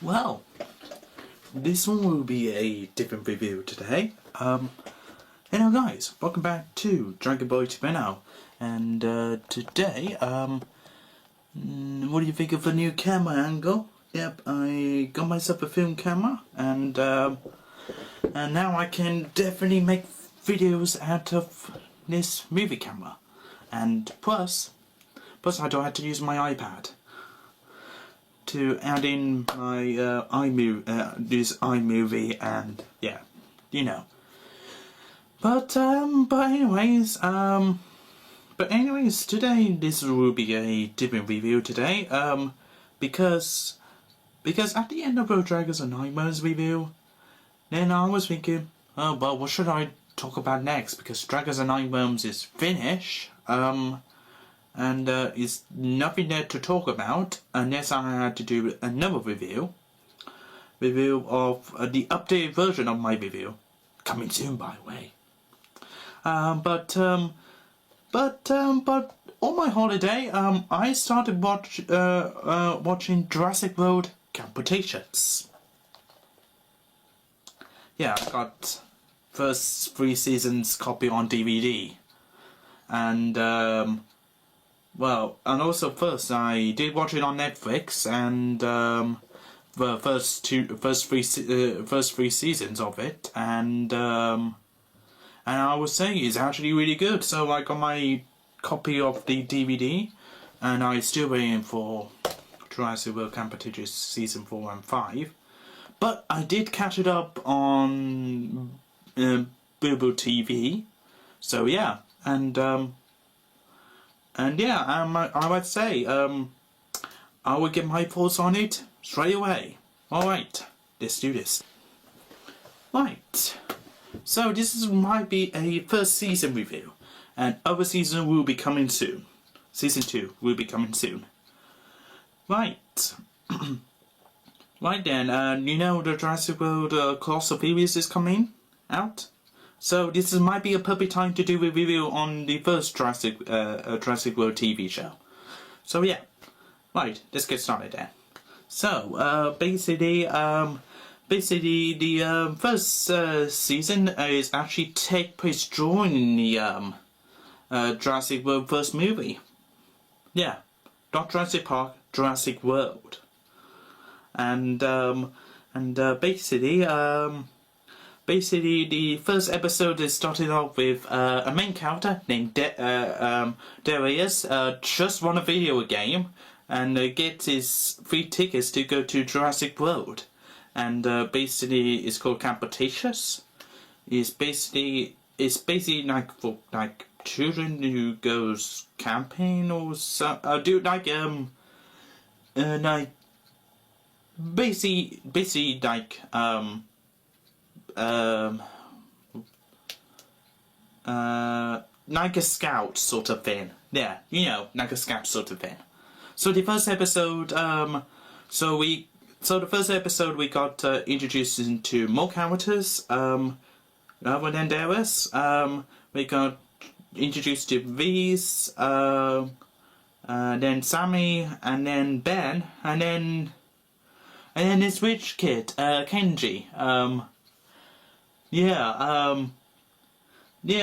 Well, this one will be a different review today. Hello guys, welcome back to Dragon Boy Tibino. And today, what do you think of the new camera angle? Yep, I got myself a film camera, and now I can definitely make videos out of this movie camera. And plus I don't have to use my iPad to add in my iMovie and yeah, you know. But anyways, today this will be a different review today. Because at the end of the Dragons and Nightmares review, then I was thinking, oh well, what should I talk about next? Because Dragons and Nightmares is finished. And it's nothing there to talk about unless I had to do another review of the updated version of my review, coming soon by the way. But on my holiday, I started watching Jurassic World Cretace. Yeah, I got first 3 seasons copy on DVD, and well, and also first I did watch it on Netflix, and the first three seasons of it, and I would say it's actually really good. So I got my copy of the DVD, and I'm still waiting for Jurassic World Cretace season 4 and 5. But I did catch it up on Bilbo TV. So yeah, and yeah, I would say I will get my thoughts on it straight away. Alright, let's do this. Right, so this might be a first season review, and other season will be coming soon. Season 2 will be coming soon. Right. Right then, you know the Jurassic World Colossal Series is coming out? So this might be a perfect time to do a review on the first Jurassic World TV show. So yeah, right, let's get started then. So basically the first season is actually take place during the Jurassic World first movie. Yeah, not Jurassic Park, Jurassic World. And basically, the first episode is started off with a main character named Darius, just won a video game and gets his 3 tickets to go to Jurassic World. And basically, it's called Cretace. It's basically like for children who goes camping or so. Basically like like a scout sort of thing. Yeah, you know, like a scout sort of thing. So the first episode, the first episode we got introduced into more characters. Other than Darius, we got introduced to V's, then Sammy, and then Ben, and then this rich kid, Kenji. Yeah,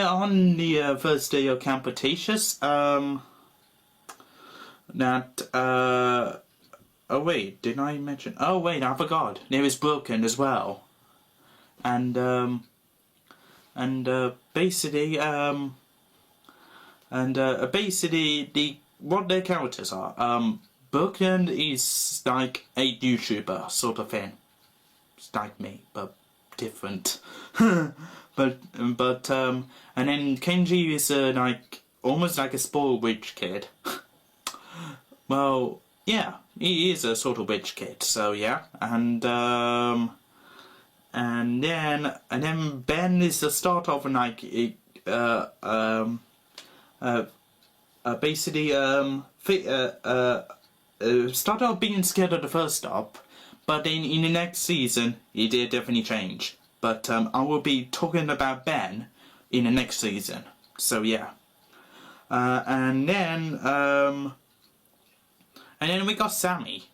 on the first day of Cretace, oh wait, did I mention? Oh wait, I forgot. It was broken as well, and basically what their characters are. Broken is like a YouTuber sort of thing. It's like me, but different. but and then Kenji is like almost like a spoiled rich kid. Well, yeah, he is a sort of rich kid. So yeah, and then Ben is the start of like started off being scared at the first stop, but then in the next season he did definitely change. But I will be talking about Ben in the next season. So yeah, and then we got Sammy.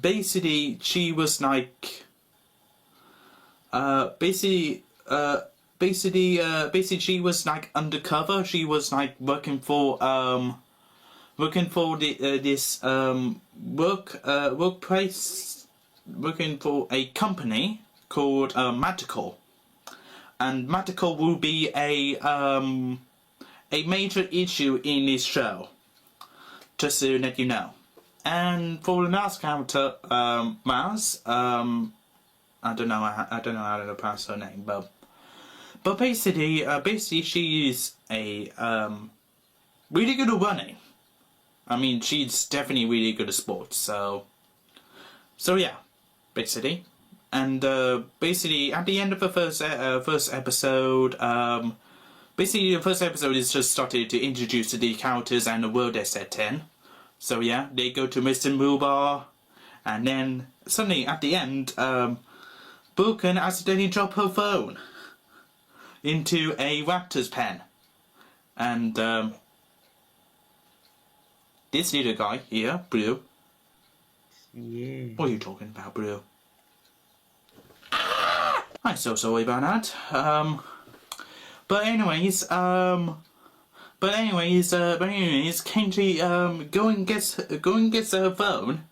basically she was like, basically she was like undercover. She was like working for this workplace, working for a company called Magical, and Magical will be a major issue in this show, just to let you know. And for the last character, Mars, I don't know how to pronounce her name, but basically she is a really good at running. I mean, she's definitely really good at sports. So yeah, basically, and basically at the end of the first episode, basically the first episode is just started to introduce the characters and the world they're set in. So yeah, they go to Mr. Moobar, and then suddenly at the end, Boo can accidentally drop her phone into a raptor's pen, and this little guy here, Blue. Yeah. What are you talking about, Blue? I'm so sorry about that. But anyways, Kenji go and gets her phone,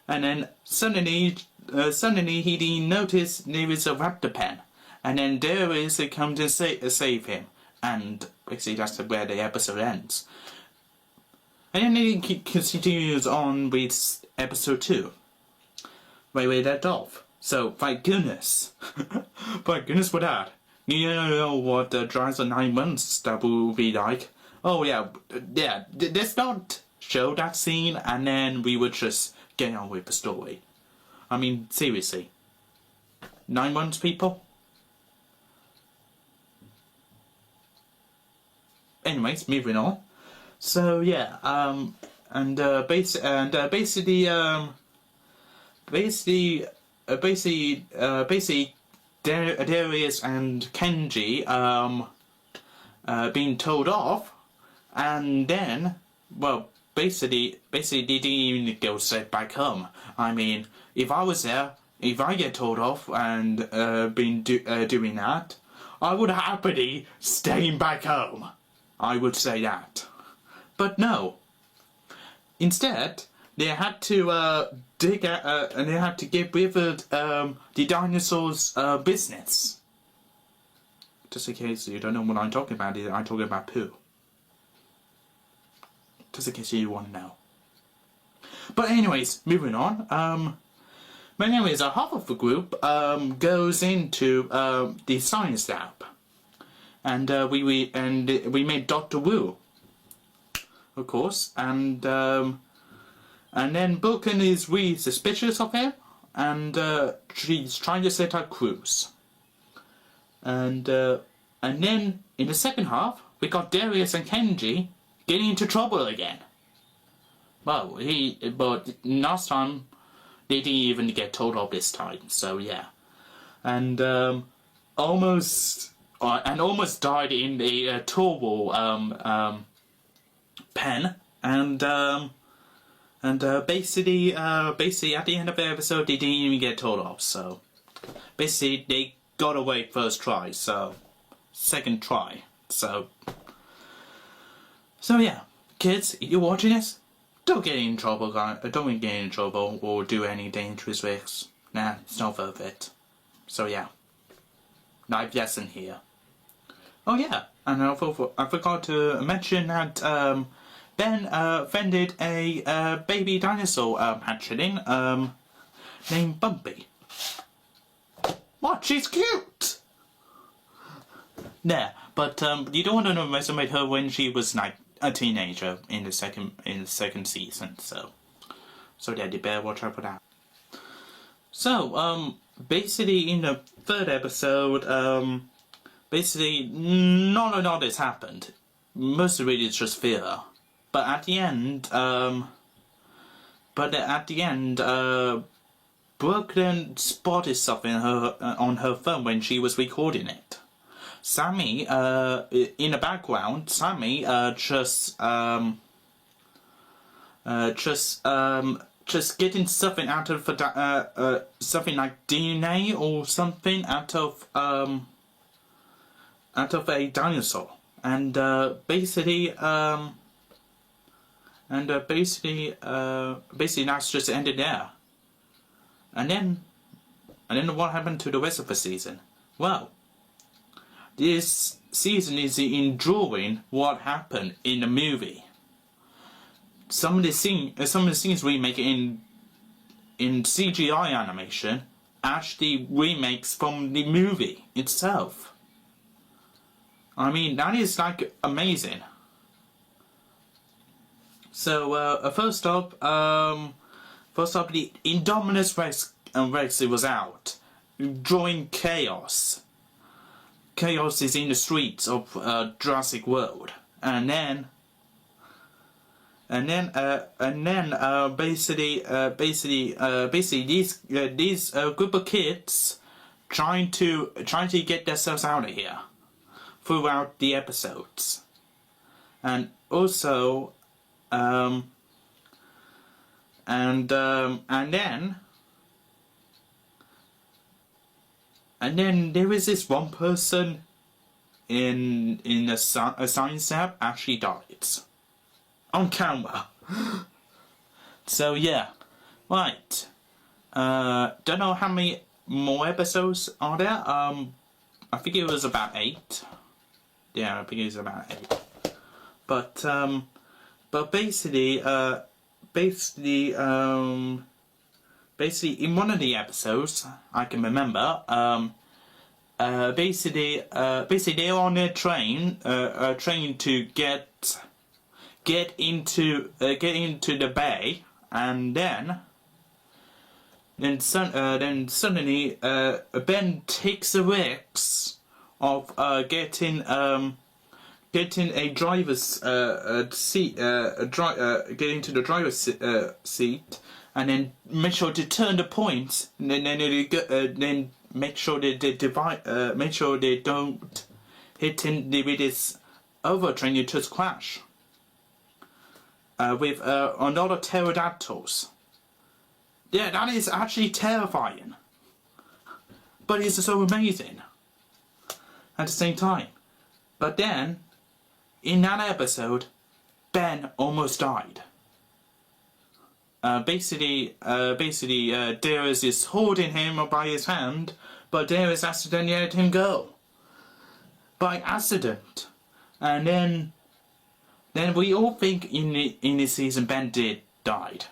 and then suddenly he noticed there is a raptor pen, and then Darius comes and save him, and basically that's where the episode ends. And then it continues on with episode 2, where we left off. So thank goodness, thank goodness for that. You know what the drives of 9 months that will be like. Oh yeah, let's not show that scene, and then we would just get on with the story. I mean, seriously. 9 months, people? Anyways, moving on. So yeah, basically Darius and Kenji being told off, and then, well, basically they didn't even go straight back home. I mean, if I was there, if I get told off and been doing that, I would happily stay back home. I would say that. But no. Instead, they had to dig out, and they had to get rid of the dinosaurs' business. Just in case you don't know what I'm talking about, I'm talking about poo. Just in case you want to know. But anyways, moving on. But anyways, half of the group goes into the science lab, and we made Dr. Wu, of course, and then Boken is really suspicious of him, and she's trying to set up crews. And then in the second half, we got Darius and Kenji getting into trouble again. Well, but last time they didn't even get told off this time, so yeah. And almost died in a turbo pen, and basically at the end of the episode they didn't even get told off, so basically they got away first try, so second try, so yeah, kids, if you're watching this, don't get in trouble, guys. Don't get in trouble or do any dangerous risks. Nah, it's not worth it. So yeah, life lesson here. Oh yeah, and I forgot to mention that Ben vended a baby dinosaur hatchling named Bumpy. What? She's cute. Yeah, but you don't want to underestimate her when she was like a teenager in the second season. So yeah, you better watch out for that. So basically in the third episode, basically not a lot has happened. Most of it is just filler. But at the end, Brooklyn spotted something on her phone when she was recording it. Sammy, in the background, Sammy just just getting something out of something like DNA or something out of a dinosaur, and basically that's just ended there. And then what happened to the rest of the season? Well, this season is enjoying what happened in the movie. Some of the scenes remake in CGI animation actually remakes from the movie itself. I mean, that is like amazing. So first up, the Indominus Rex was out, drawing chaos. Chaos is in the streets of Jurassic World, and then basically these group of kids trying to get themselves out of here throughout the episodes, and also and then there is this one person in a science lab actually dies on camera. So yeah, right. Don't know how many more episodes are there. I think it was about 8. Yeah, I think it was about 8. But basically, in one of the episodes, I can remember, basically they're on a train to get into the bay, and then suddenly Ben takes the risks of getting a driver's seat, getting to the driver's seat, and then make sure to turn the points, and then make sure that make sure they don't hit with this other train. It just crash with another pterodactyls. Yeah, that is actually terrifying, but it's so amazing at the same time. But then, in that episode, Ben almost died. Basically, Darius is holding him by his hand, but Darius accidentally let him go. By accident. And then we all think in this season Ben died.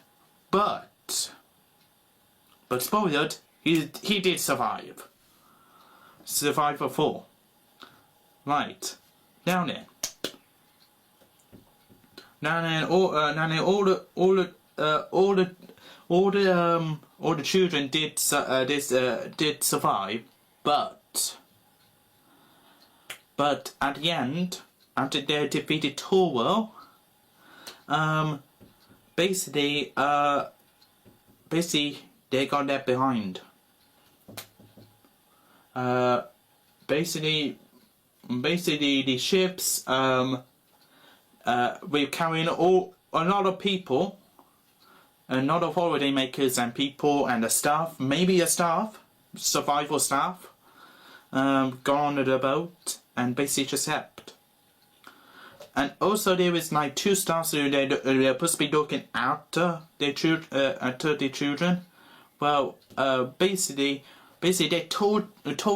But spoiled, he did survive. Survive for 4. Right. Now then, all the children did survive, but at the end, after they defeated Torwell, basically they got left behind. Basically the ships we're carrying a lot of people, a lot of holiday makers and people and the staff, maybe a staff, survival staff, gone on the boat and basically just helped. And also there is like 2 staffs who they're supposed to be looking after the children. Well, basically they told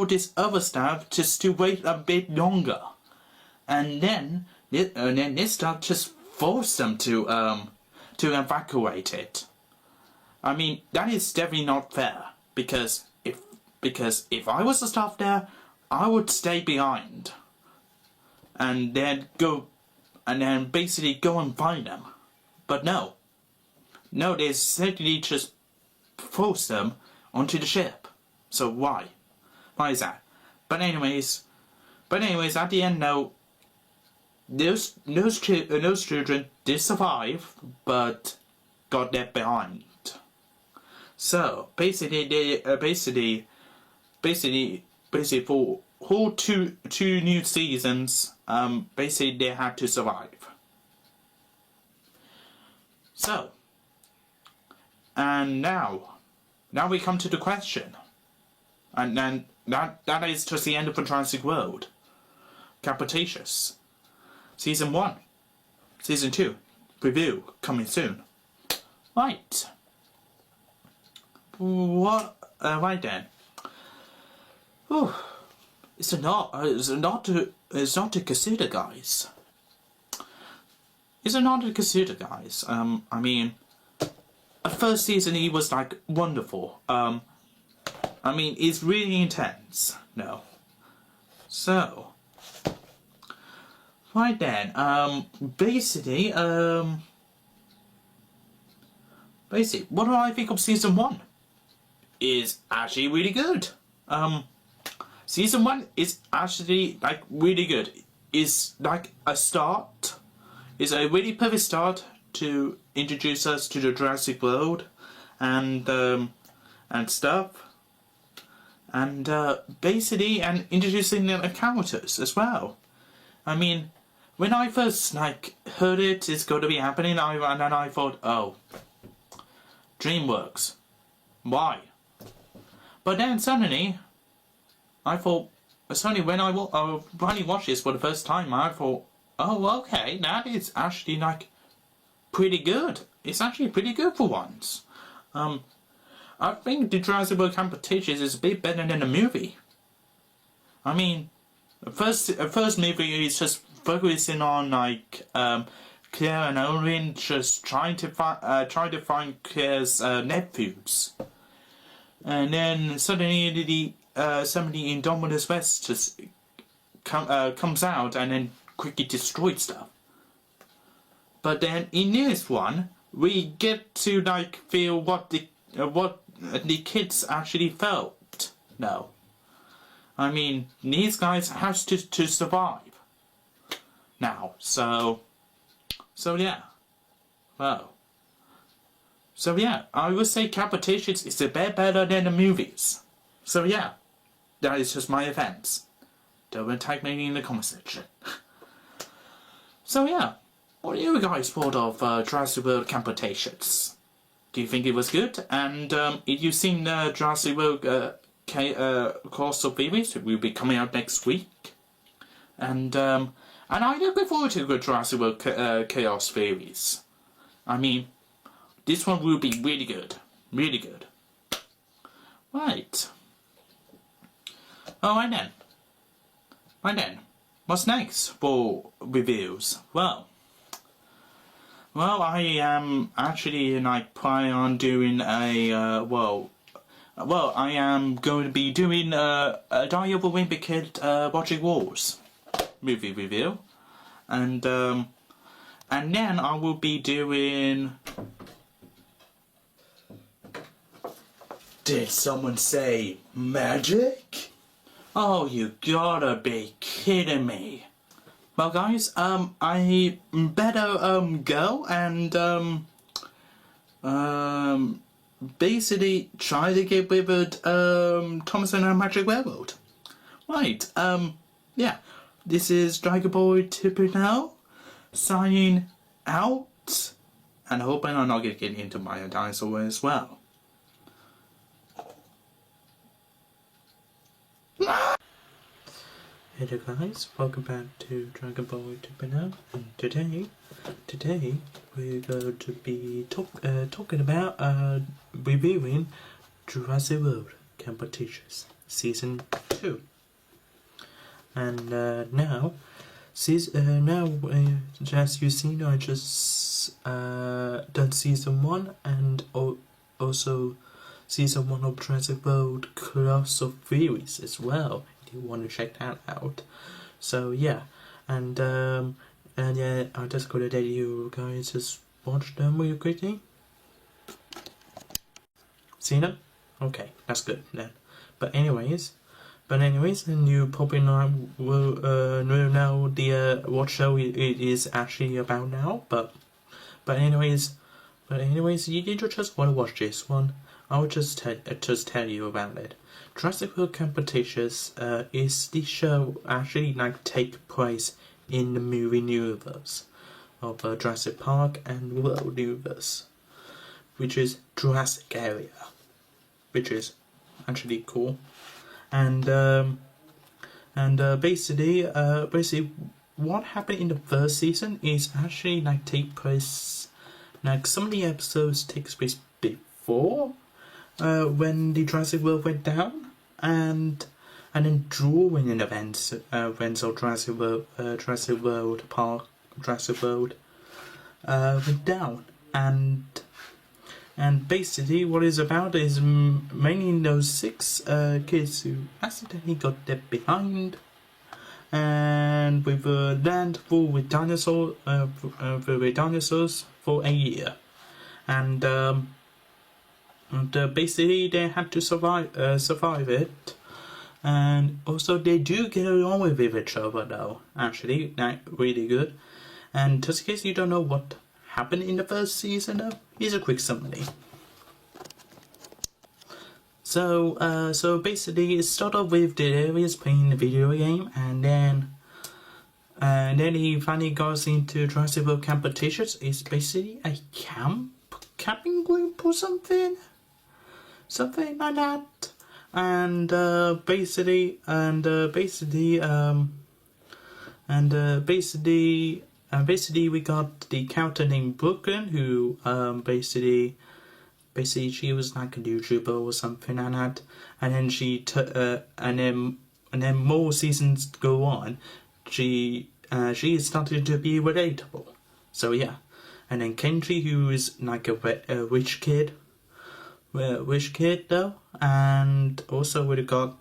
this other staff just to wait a bit longer, and then this staff just forced them to evacuate it. I mean, that is definitely not fair, because if I was the staff there, I would stay behind and then basically go and find them. But no, they certainly just forced them onto the ship. So why is that? But anyways, at the end, no, those children did survive, but got left behind. So basically for whole two new seasons, basically they had to survive. So And now we come to the question. And then that is just the end of the Jurassic World. Cretaceous. Season 1. Season 2. Review coming soon. Right. What? Right then. Whew. It's not to consider, guys. It's not to consider, guys. I mean, the first season it was like wonderful. I mean, it's really intense. No. So, right then. Basically, what do I think of season 1? Is actually really good. Season 1 is actually like really good. It's like a start. It's a really perfect start to introduce us to the Jurassic World and stuff. And basically, and introducing the characters as well. I mean, when I first like heard it's going to be happening, and then I thought, oh, DreamWorks, why? But then suddenly, I thought, suddenly when I finally watched this for the first time, I thought, oh, okay, that is actually like pretty good. It's actually pretty good for once. I think the Jurassic World Cretaceous is a bit better than the movie. I mean, the first movie is just focusing on like Claire and Owen just trying to find Claire's nephews, and then suddenly somebody in Dominus West just comes out and then quickly destroys stuff. But then in this one, we get to like feel what the kids actually felt. No, I mean these guys have to survive now. So yeah. Well. So yeah, I would say Cretaceous is a bit better than the movies. So yeah, that is just my offense. Don't attack me in the comment section. So yeah, what do you guys thought of Jurassic World Cretaceous? Do you think it was good? And if you've seen Jurassic World Course of Theories, it will be coming out next week. And I'm looking forward to the Jurassic World Chaos Theories. I mean, this one will be really good. Really good. Right. Oh, right then. What's next for reviews? Well, I am actually like planning on doing a I am going to be doing a Die of a Wimpy Kid Watching Wars movie review, and then I will be doing. Did someone say magic? Oh, you gotta be kidding me. Well, guys, I better go and basically try to get with Thomason and Magic Railroad. Right, yeah. This is Dragon Boy 2.0 signing out, and hoping I'm not gonna get into my dinosaur as well. Hello guys, welcome back to Dragon Ball 2.0, and today we're going to be talking about reviewing Jurassic World Cretaceous Season 2. And now, as you've seen, I just done Season 1 and also Season 1 of Jurassic World Course of Theories as well. You want to check that out. So yeah, and yeah, I'm just gonna let you guys just watch them real quickly. See them? Okay, that's good then. But anyways, and you probably will know the what show it is actually about now. But anyways, you just want to watch this one. I will just tell you about it. Jurassic World Cretaceous is the show actually like take place in the movie universe of Jurassic Park and World universe. which is Jurassic area, which is actually cool. And basically what happened in the first season is actually like take place, like some of the episodes takes place before when the Jurassic World went down, and then during an event when Jurassic World went down, and basically what it's about is mainly those 6 kids who accidentally got left behind, and with a land full with dinosaurs for a year, and basically they had to survive it. And also they do get along with each other though, actually, like really good. And just in case you don't know what happened in the first season though, here's a quick summary. So basically it started with Darius playing the video game, and then he finally goes into Jurassic World Camp Cretace. It's basically a camping group or something like that. And basically we got the character named Brooklyn, who basically she was like a YouTuber or something like that, and then and then more seasons go on, she started to be relatable. So yeah, and then Kenji, who is like a rich kid though, and also we got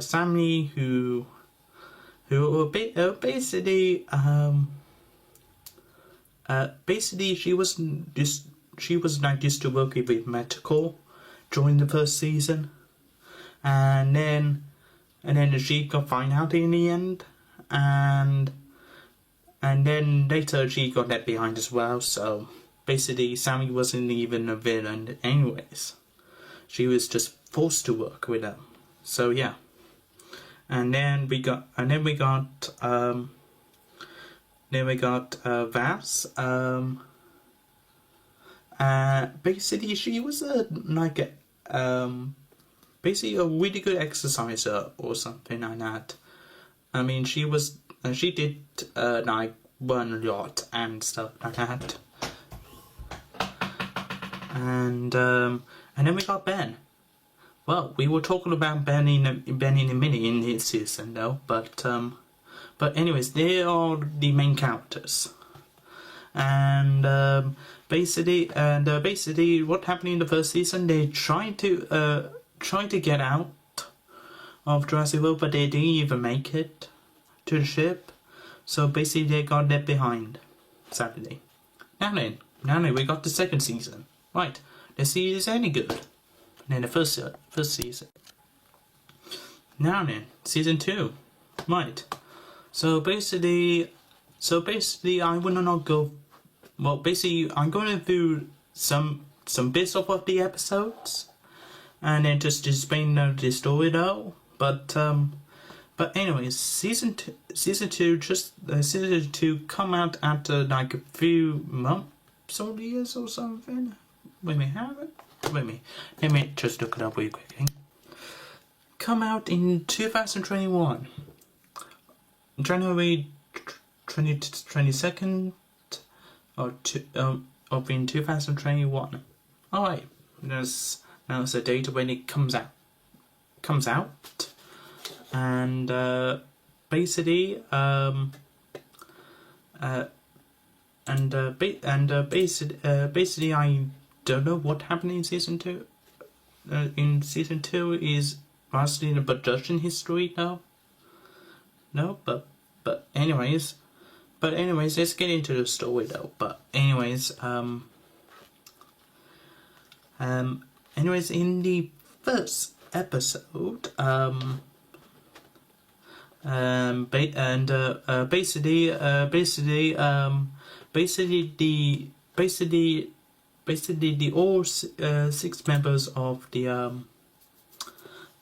Sammy, who basically she was like used to working with medical during the first season, and then she got found out in the end, and then later she got left behind as well. So basically Sammy wasn't even a villain anyways. She was just forced to work with them. So yeah. And then we got Vaz. Basically she was basically a really good exerciser or something like that. I mean, she did like run a lot and stuff like that. And then we got Ben. Well, we were talking about Ben in a minute in this season though, but anyways, they are the main characters. And basically what happened in the first season, they tried to get out of Jurassic World, but they didn't even make it to the ship. So basically they got left behind, sadly. Now then, we got the second season. Right, let's see if it's any good. And then the first season. Now then, season 2. Right. So basically I will not go. Well, basically I'm going through some bits of the episodes, and then just explain the story though. But anyways, season 2 come out after like a few months or years or something. Let me just look it up really quickly. Come out in 2021, January 22nd of in 2021. All right, there's the date when it comes out, and basically I don't know what happened in season 2. In season 2 is mostly the production history now. No, but anyways, let's get into the story though. But anyways, in the first episode, basically the all 6 members of the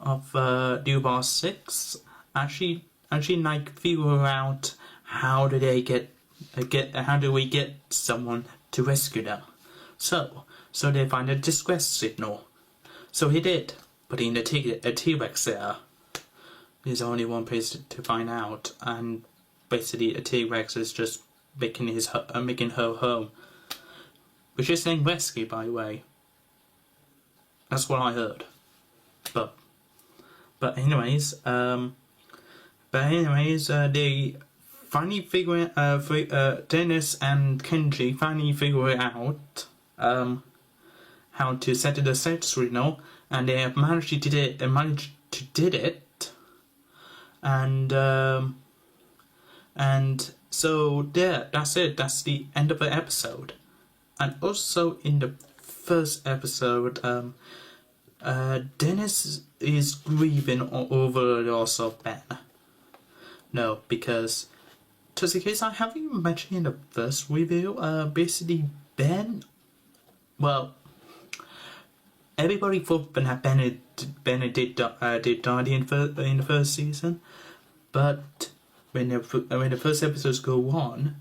Dubar 6 actually like figure out how do we get someone to rescue them. So So they find a distress signal. So he did, putting a T-Rex there. There's only one place to find out, and basically a T-Rex is just making her home, which is named Rescue, by the way. That's what I heard. But anyways, they finally Dennis and Kenji finally figure it out, how to set the set signal, and they have managed to do it. And so there, that's it. That's the end of the episode. And also in the first episode, Dennis is grieving over the loss of Ben. No, because just in case I haven't even mentioned in the first review, basically Ben, well, everybody thought that Ben did die in the first season, but when the first episodes go on,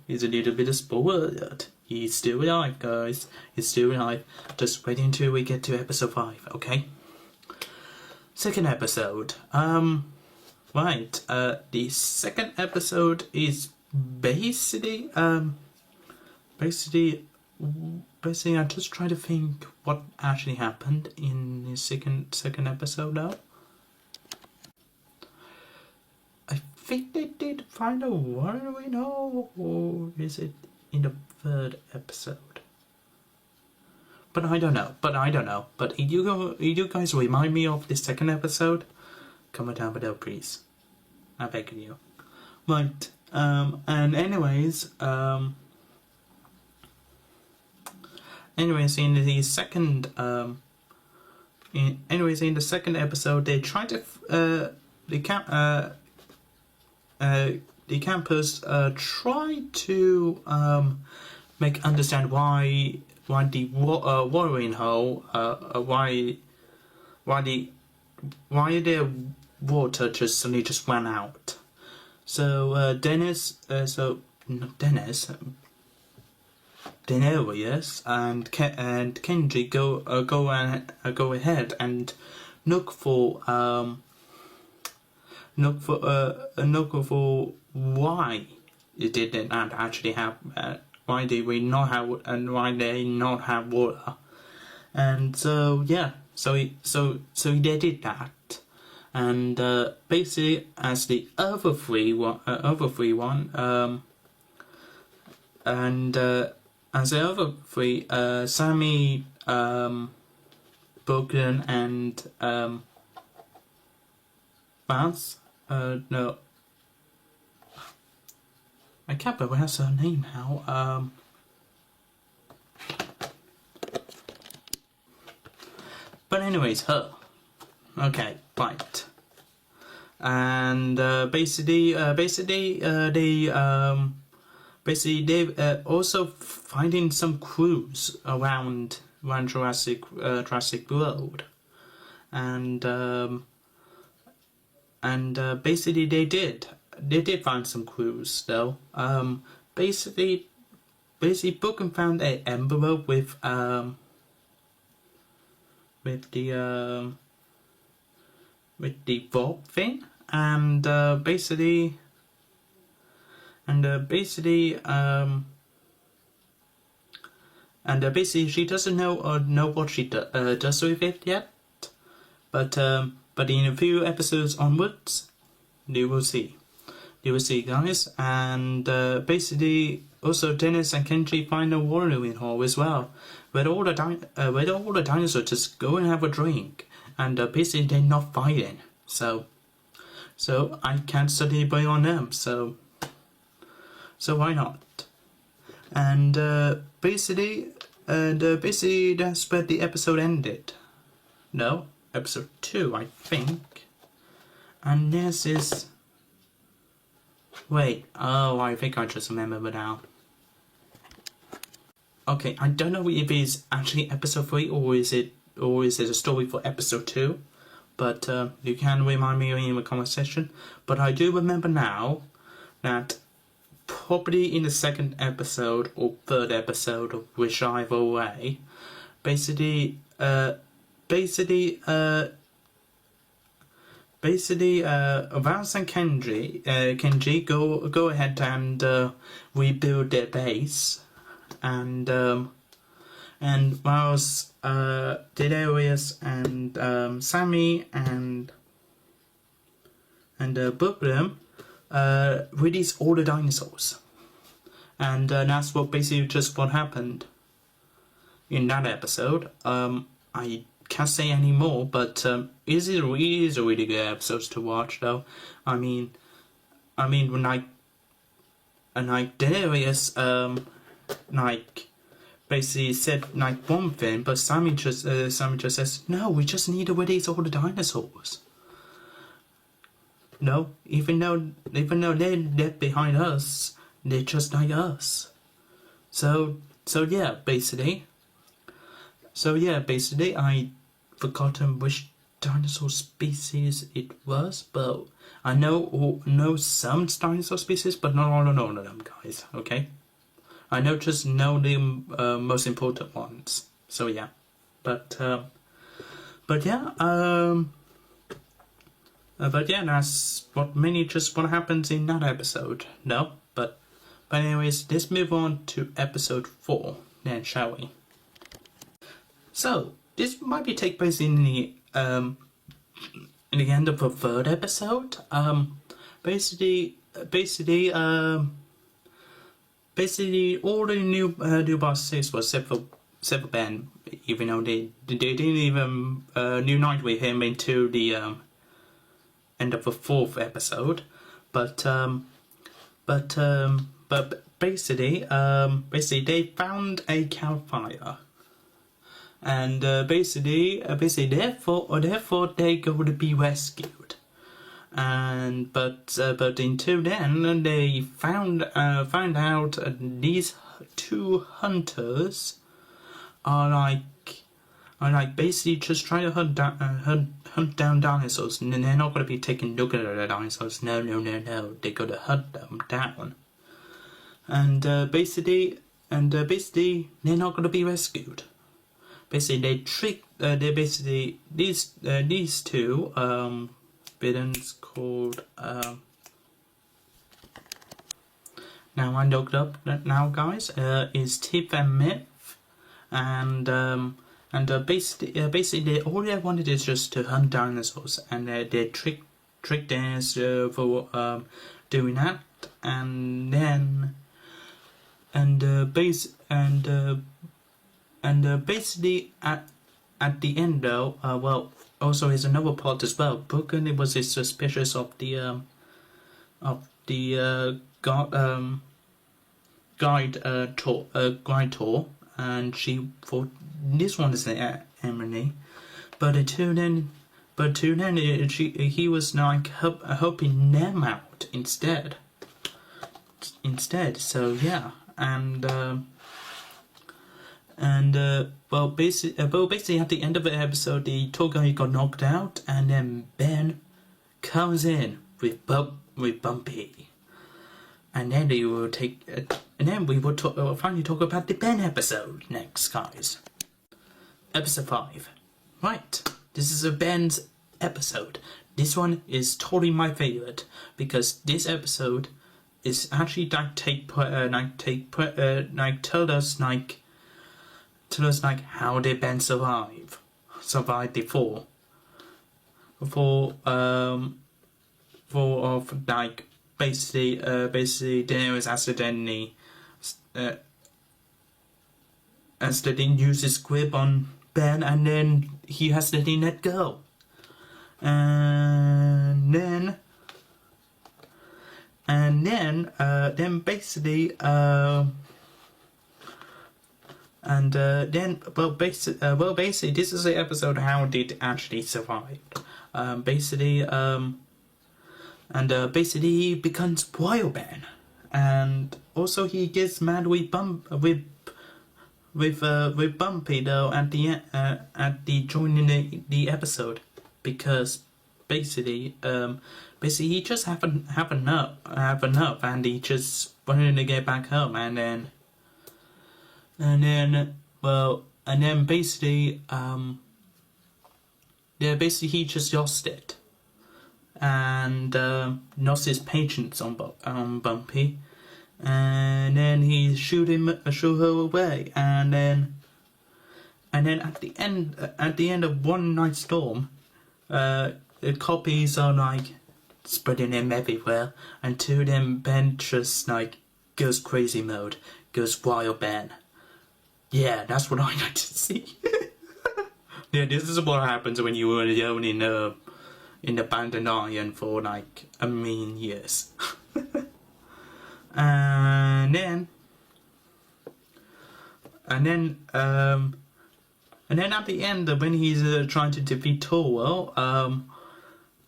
it's a little bit of spoiler alert. He's still alive, guys. He's still alive. Just wait until we get to episode 5, okay? Second episode. Right. The second episode is basically I just try to think what actually happened in the second episode now. I think they did find a one, we know, or is it in the third episode? But I don't know. But you guys remind me of the second episode? Comment down below, please. I beg of you. Right. And anyways, in the second episode, they try to the campus try to make understand why the watering hole why their water suddenly just ran out. So Denarius and Kenji go ahead and look for why it didn't actually have why they not have water, and so yeah, so they did that, and basically as the other three, Sammy, Broken, and Vance, no, I can't pronounce her name now. But anyways, her. Okay, right. And basically they also finding some clues around Jurassic World, and basically they did find some clues though. Basically Broken found an envelope with the vault thing, and basically she doesn't know what she does with it yet, but in a few episodes onwards, you will see, guys. And basically also Dennis and Kenji find a watering hole as well, where all the dinosaurs just go and have a drink, and basically they're not fighting, so I can't study by on them, so why not? And basically that's where the episode ended. No, episode 2, I think. And this is, wait, oh, I think I just remember now. Okay, I don't know if it's actually episode 3 or is it a story for episode 2, but you can remind me in the comment section. But I do remember now that probably in the second episode or third episode of whichever way, basically Vance and Kenji go ahead and rebuild their base, and whilst Delirious and Sammy and Brooklyn release all the dinosaurs, and that's what basically just what happened in that episode. I can't say any more, but it is a really good episode to watch, though. I mean when Delirious basically said one thing, but Sammy just says, no, we just need to release all the dinosaurs. No, even though they're left behind us, they're just like us. So yeah, basically, I forgotten which dinosaur species it was, but I know some dinosaur species, but not all of them, guys. Okay, I just know the most important ones. So yeah, but yeah, that's what happens in that episode. No, but anyways, let's move on to episode 4 then, shall we? So this might be take place in the end of the third episode. Basically, all the new bosses was except for Ben, even though they didn't even unite with him into the end of the 4th episode, but basically they found a campfire, and basically therefore they go to be rescued, and but until then they found out these 2 hunters are basically just trying to hunt down dinosaurs, and they're not going to be taking a look at the dinosaurs. No, they're going to hunt them down, and basically they're not going to be rescued. Basically these 2 villains called now I looked up now, guys, is Tiff and Myth, and basically all they wanted is just to hunt dinosaurs, and they tricked us for doing that, and then basically at the end, though, well, also there's another part as well. Brooklyn was suspicious of the guide tour, and she thought this one is Emily, but until then he was helping them out instead. So yeah, basically at the end of the episode, the tour guide got knocked out, and then Ben comes in with Bumpy, and then we will finally talk about the Ben episode next, guys. Episode 5. Right, this is a Ben's episode. This one is totally my favorite, because this episode is actually tell us how did Ben survive before basically Daenerys accidentally use his grip on Ben, and then he accidentally let go, and then basically basically this is the episode how did actually survive. Basically he becomes Wild Ben, and also he gets mad with Bumpy though at the joining the episode, because basically he just have enough, and he just wanted to get back home, and then basically he just lost it, and lost his patience on Bumpy, and then he shooed her away, and then at the end of one night storm, the copies are like spreading them everywhere, until then Ben just like goes crazy mode, goes wild Ben. Yeah, that's what I like to see. Yeah, this is what happens when you were alone in the abandoned island for like a million years. and then at the end, when he's trying to defeat Torwell,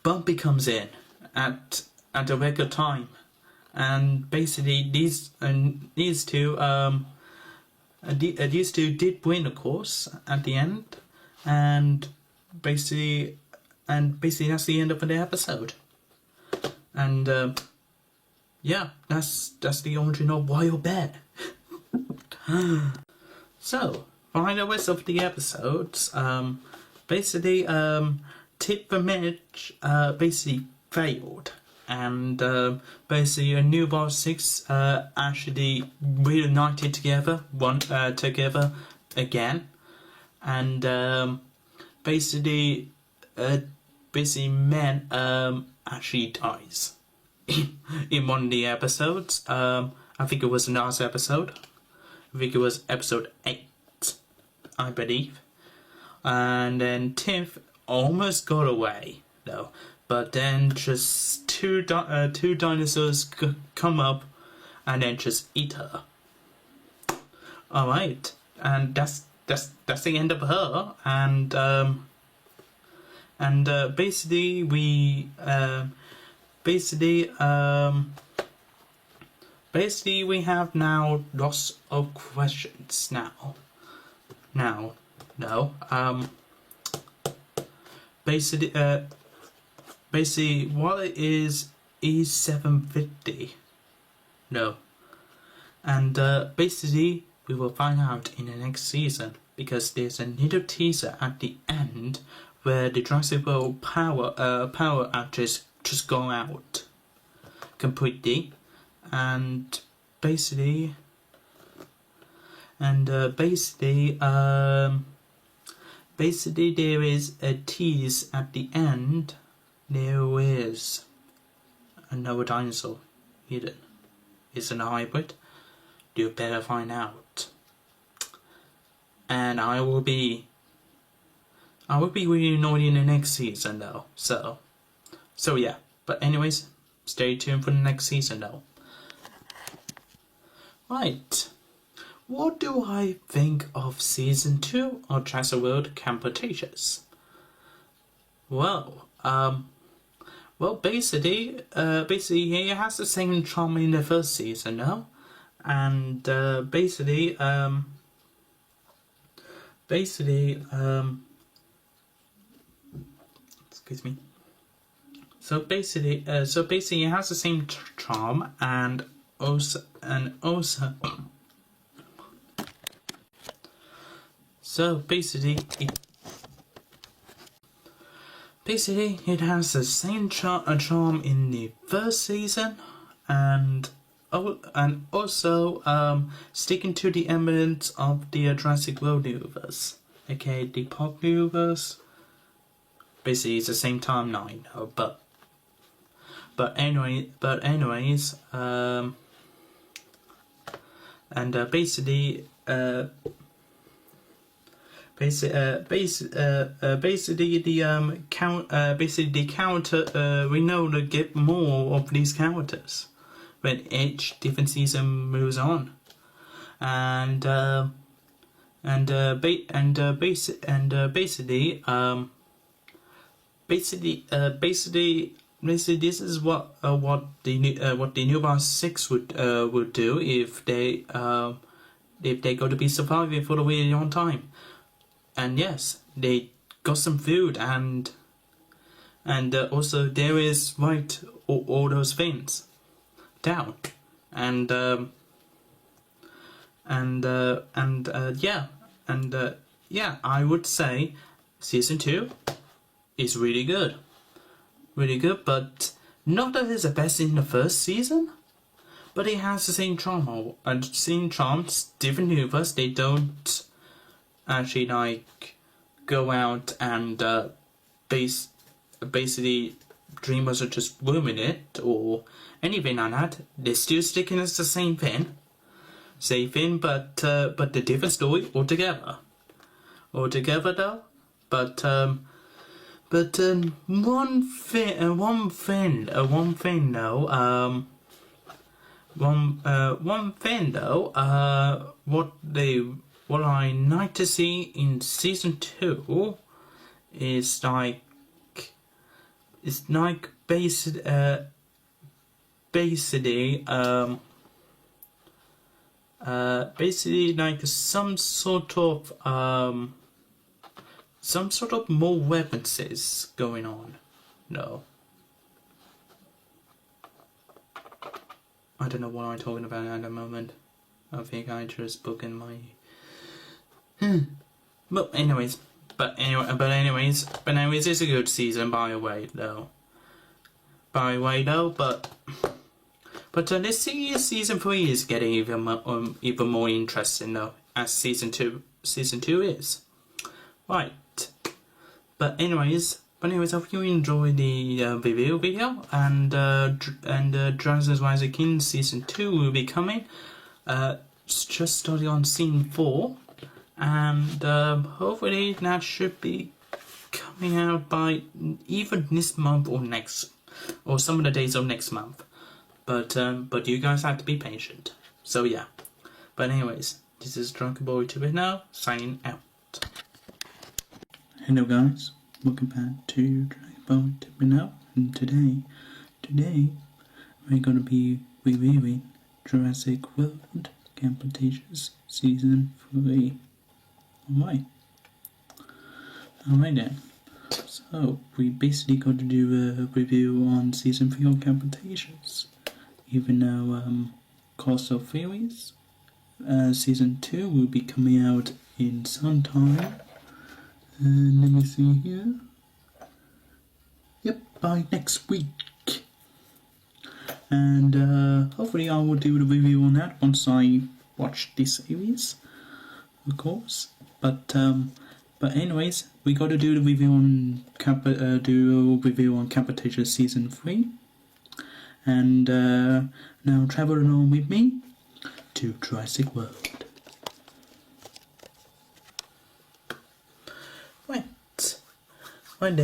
Bumpy comes in at a record time, and basically these two did win, of course, at the end, and basically that's the end of the episode, and yeah, that's the origin of Wild Bear. So, for the rest of the episodes, basically, Tip for Mitch basically failed, and basically a New Bar 6 actually reunited together again, and basically Men actually dies in one of the episodes. I think it was the last episode. I think it was episode 8, I believe. And then Tiff almost got away, though. But then just two dinosaurs come up and then just eat her. Alright, and that's the end of her. And basically we have now lots of questions now. Basically, what is E750? No. And basically, we will find out in the next season, because there's a little teaser at the end where the Jurassic World power actors just go out completely, and basically there is a tease at the end. There is another dinosaur hidden. It's a hybrid. You better find out. And I will be really annoyed in the next season though. So yeah. But anyways, stay tuned for the next season though. Right. What do I think of season 2 of Jurassic World Camp Cretaceous? Well, basically, it has the same charm in the first season now, and excuse me. So basically, it has the same charm, and also. So basically, it has the same charm in the first season, and also sticking to the elements of the Jurassic World universe, aka the pop universe. Basically, it's the same timeline, but anyways, the character, we know to get more of these characters when each different season moves on, basically this is what the New Bar 6 would do if they go to be surviving for a really long time. And yes, they got some food, and also there is write all those things down. and yeah, I would say season 2 is really good, but not that it's the best in the first season, but it has the same charm. And same charms, different universe. They don't actually like go out and basically dreamers are just ruining it or anything like that. They're still sticking as the same thing, but the different story altogether though. But one thing though, what I like to see in season 2 is like basically like some sort of more weapons going on. No, I don't know what I'm talking about at the moment. I think I just broken my. But anyways, it's a good season by the way though. But let's see if season 3 is getting even more interesting though, as season 2 is. Right. But anyways, I hope you enjoyed the review video, and Jurassic King season 2 will be coming. It's just started on scene 4, and hopefully that should be coming out by either this month or some of the days of next month. But you guys have to be patient. So yeah. But anyways, this is Drunken Boy 2 now, signing out. Hello guys, welcome back to Drunken Boy 2 now, and today we're gonna be reviewing Jurassic World Cretace season 3. Alright then. So we basically got to do a review on season 3 of Cretace. Even though Cost of Theories season 2 will be coming out in some time. Let me see here. Yep, by next week. And hopefully I will do the review on that once I watch this series, of course. But anyways, we got to do the review on Cretace season 3. And now travel along with me to Jurassic World. Right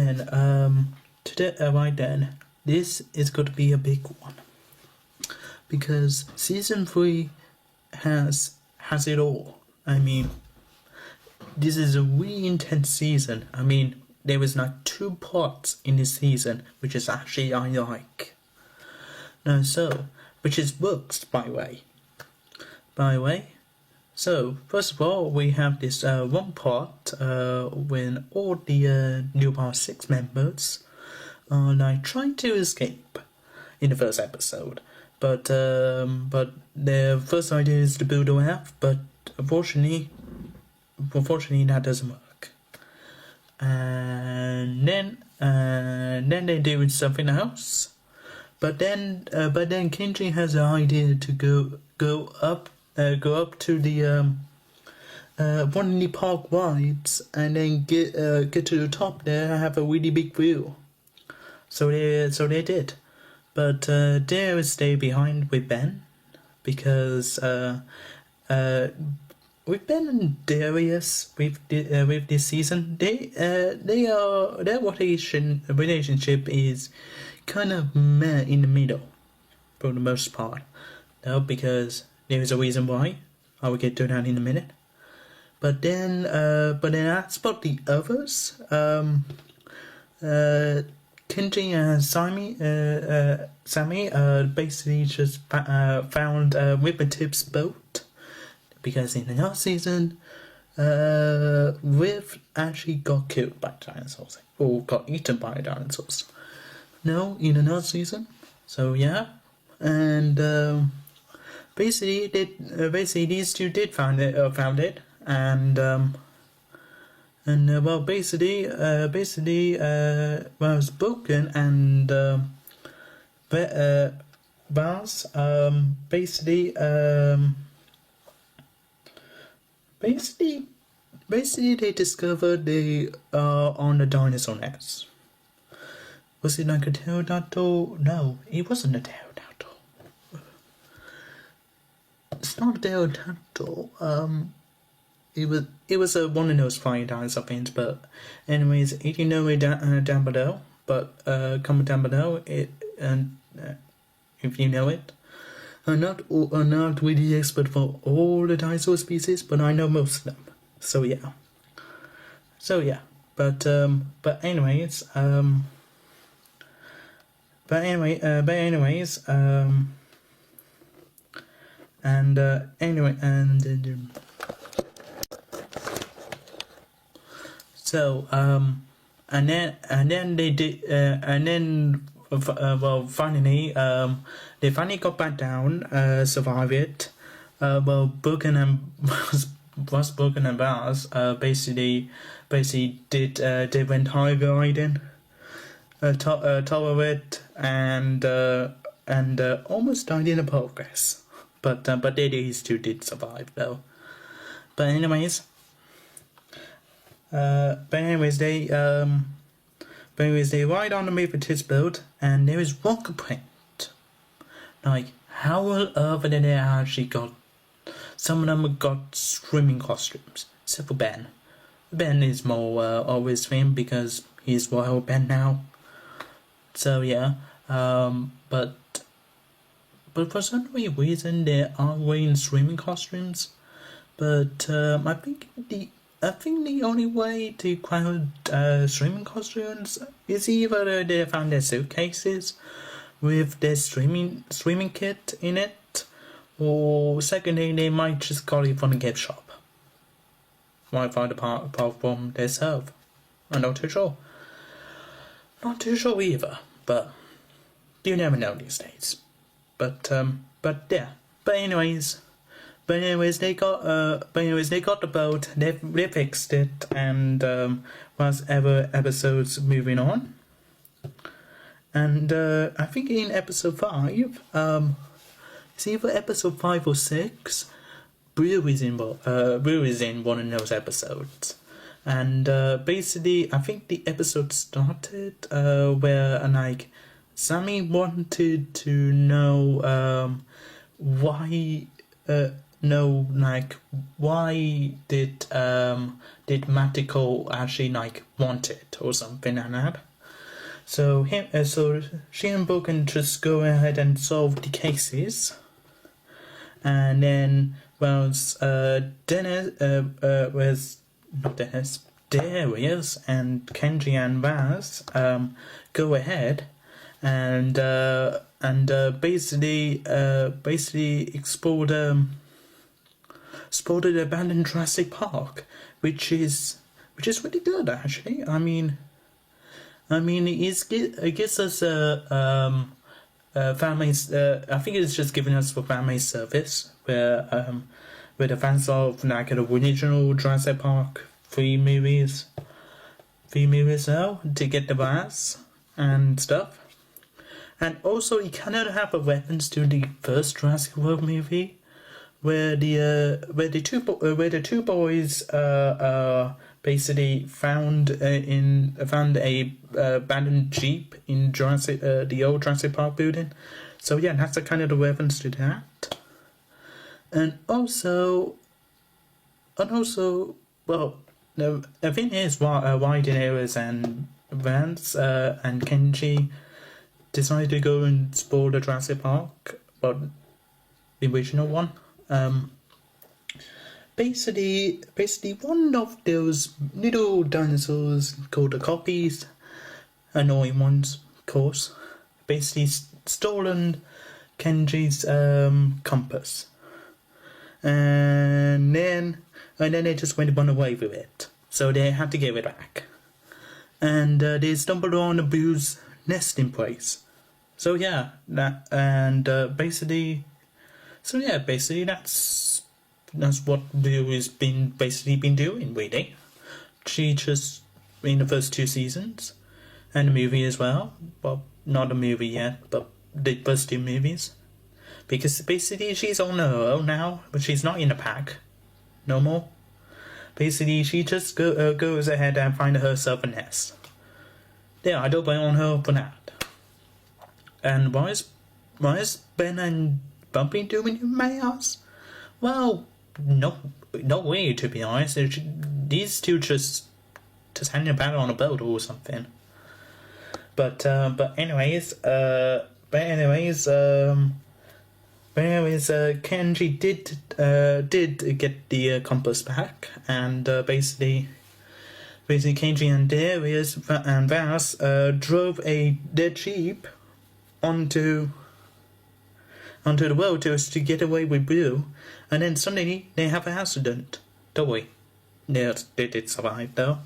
then, this is going to be a big one, because season 3 has it all. I mean, this is a really intense season. I mean, there was like 2 parts in this season, which is actually I like. Which is works, by the way. So, first of all, we have this one part when all the new Part 6 members are like trying to escape in the first episode. But their first idea is to build a raft, but unfortunately that doesn't work. And then they do something else. But then Kenji has an idea to go up to the one of the park rides, and then get to the top there and have a really big view. So they did, but they stay behind with Ben, because with Ben and Darius with this season, their relationship is kind of meh in the middle for the most part. No, because there is a reason why. I will get to that in a minute. But then as for the others, Kenji and Sammy basically just found Whippetip's boat, because in the last season, Riff actually got killed by dinosaurs, or got eaten by dinosaurs. No, in the last season. So yeah, and basically these two did found it, and well, basically was broken, and was basically they discovered they are on the dinosaur nest. Was it like a pterodactyl? No, it wasn't a pterodactyl. It's not a pterodactyl. It was one of those flying dinosaur things. But anyways, if you know it down below, but comment down below it, and if you know it. I'm not really expert for all the dinosaur species, but I know most of them. So yeah. But anyways, finally, they finally got back down, survived it. Broken and was broken and bars. Basically they went high riding, top of it, and almost died in the progress. But these two did survive though. But anyways, they ride on the Cretace boat, and there is rock print. Like, how on earth did they actually got? Some of them got swimming costumes, except for Ben. Ben is more always swim because he's Royal Ben now. So yeah, but for some reason they are wearing swimming costumes. But I think the only way to crowd swimming costumes is either they found their suitcases with their swimming kit in it, or secondly they might just got it from the gift shop. Might find apart from their serve. I'm not too sure. Not too sure either, but you never know these days. But yeah. But anyways, they got the boat. They fixed it, and was ever episodes moving on. And I think in episode 5, it's either episode 5 or 6. Brew is in one of those episodes. And basically, I think the episode started where like Sammy wanted to know why did Matico actually like want it or something like that. So she and Bo can just go ahead and solve the cases, and then Darius and Kenji and Vaz go ahead and basically explore the abandoned Jurassic Park, which is really good actually. I mean it gives us families. I think it's just giving us for family service where the fans of like the original Jurassic Park 3 movies now to get the bars and stuff. And also it kind of have a reference to the first Jurassic World movie, where the two boys basically found a abandoned Jeep in the old Jurassic Park building. So yeah, that's a kind of a reference to that. And also, well, the thing is, why Daenerys and Vance and Kenji decided to go and explore the Jurassic Park, but the original one. Basically, one of those little dinosaurs called the copies, annoying ones, of course, basically stolen Kenji's compass, and then they just went and run away with it. So they had to give it back, and they stumbled on a Boo's nesting place. So yeah, basically So yeah, basically that's what Blue has been doing, really. She just in the first 2 seasons, and the movie as well. Well, not the movie yet, but the first 2 movies. Because basically she's on her own now, but she's not in the pack no more. Basically, she just goes ahead and finds herself a nest. Yeah, I don't blame on her for that. And why is Ben and Bumpy doing it, may I ask? Well, no way, to be honest. These two just hanging about on a boat or something. But anyways, Kenji did get the compass back, and basically Kenji and Darius and Vas drove their jeep onto the road to get away with Blue, and then suddenly they have an accident. Don't we? They did survive though,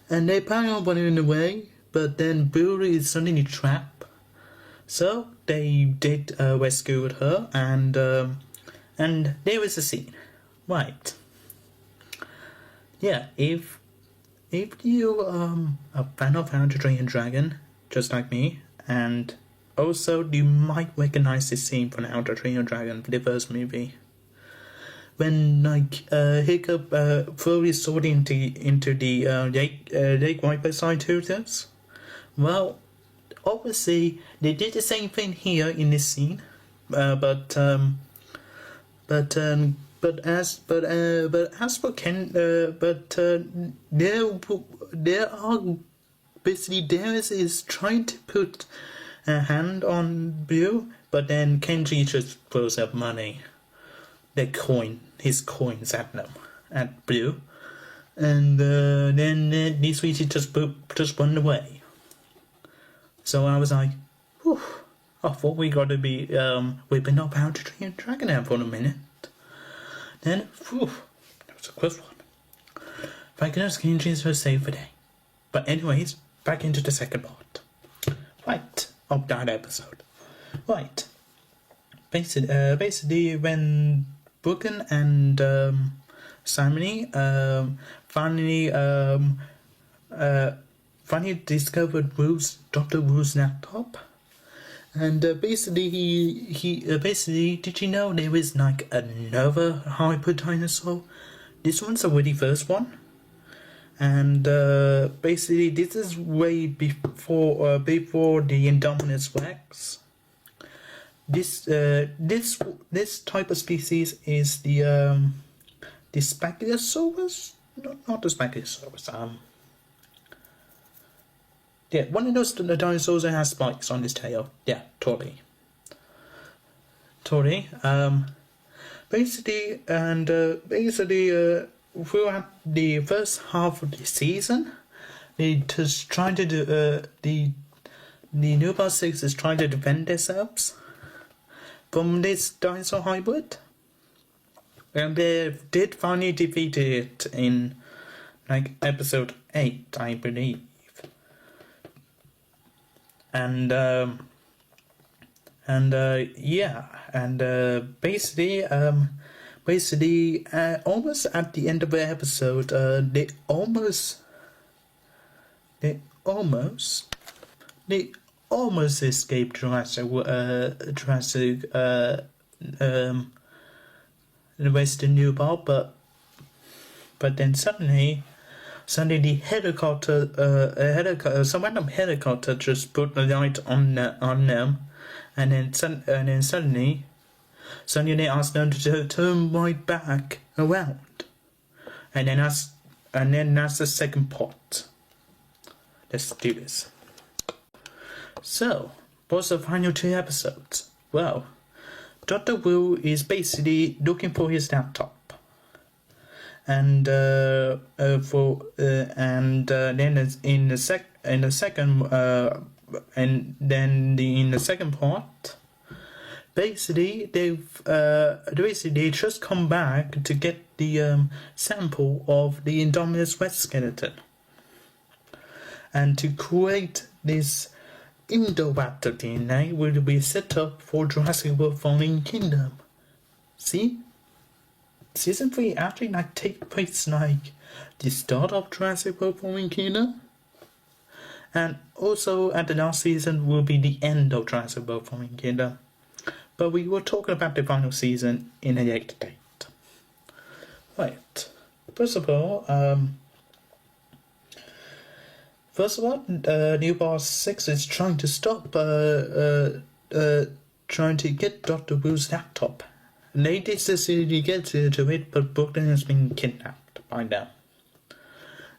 and they plan on running away, but then Blue is suddenly trapped. So they did rescue her, and there is a scene, right? Yeah, if you a fan of How to Train Your Dragon, just like me, and also you might recognize this scene from How to Train Your Dragon, the first movie, when Hiccup throws his sword into the lake right beside Turtles. Well, obviously they did the same thing here in this scene, but as for Ken, there are basically Darius is trying to put a hand on Blue, but then Kenji just throws up money, his coins at Blue, and then these three just run away. So I was like, whew, I thought we got to be whipping up How to Train Your Dragon out for a minute. Then, whew, that was a close one. Thank goodness Kenji is so safe today. But anyways, back into the second part. Right, of that episode. Right. Basically when Brooklyn and Simony finally discovered Dr. Wu's laptop, and basically he did you know there is another hyper dinosaur? This one's the really first one, and basically this is way before the Indominus Rex. This type of species is the Spaghetti-saurus? Not the Spaghetti-saurus. Yeah, one of those dinosaurs that has spikes on his tail. Yeah, totally. Basically, throughout the first half of the season, they just trying to do the Newbar 6 is trying to defend themselves from this dinosaur hybrid, and they did finally defeat it in episode 8, I believe. And basically, almost at the end of the episode, they almost escaped Jurassic, the Western Newbar, but then suddenly the helicopter, some random helicopter just put the light on them, and then suddenly they asked them to turn right back around, and then that's the second part. Let's do this. So, what's the final 2 episodes? Well, Dr. Wu is basically looking for his laptop. And then in the second part, basically they just come back to get the sample of the Indominus Rex skeleton, and to create this Indoraptor DNA will be set up for Jurassic World Fallen Kingdom. See, season 3 actually take place the start of Jurassic World Fallen Kingdom, and also at the last season will be the end of Jurassic World Fallen Kingdom. But we were talking about the final season in a later date. Right. First of all, New Boss 6 is trying to stop, trying to get Dr. Wu's laptop. They did succeed to get to it, but Brooklyn has been kidnapped by them.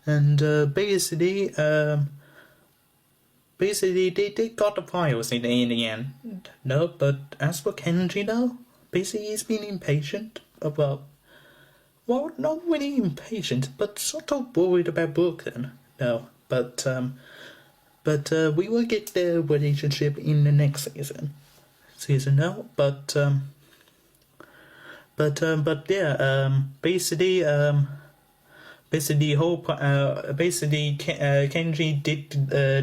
And basically, they got the files in the end. No, but as for Kenji, though, basically he's been impatient about. Well, not really impatient, but sort of worried about Brooklyn. No, but we will get their relationship in the next season. No, but yeah, basically Kenji did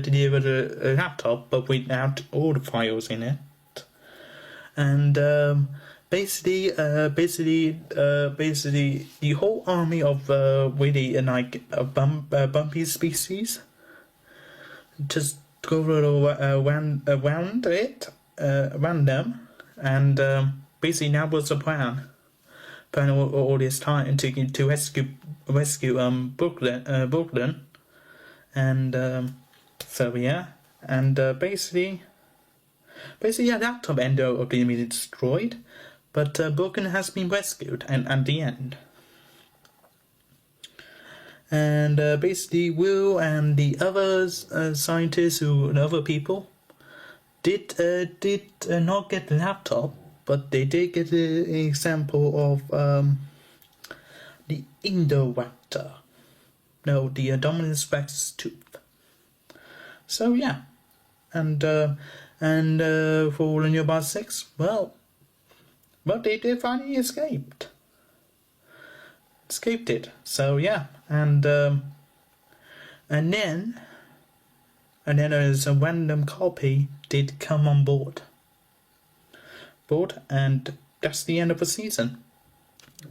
deliver the laptop, but without all the files in it, and basically the whole army of really bumpy species just go around them, and basically that was the plan all this time to rescue Brooklyn, and so yeah, and basically a laptop ended up being destroyed, but Brooklyn has been rescued, and at the end. And basically Will and the other scientists and other people did not get the laptop, but they did get an example of the Indoraptor. No, the Dominus Rex tooth. So yeah, and for the New Boss 6, well, they finally escaped it. So yeah, and then as a random copy did come on board, and that's the end of the season.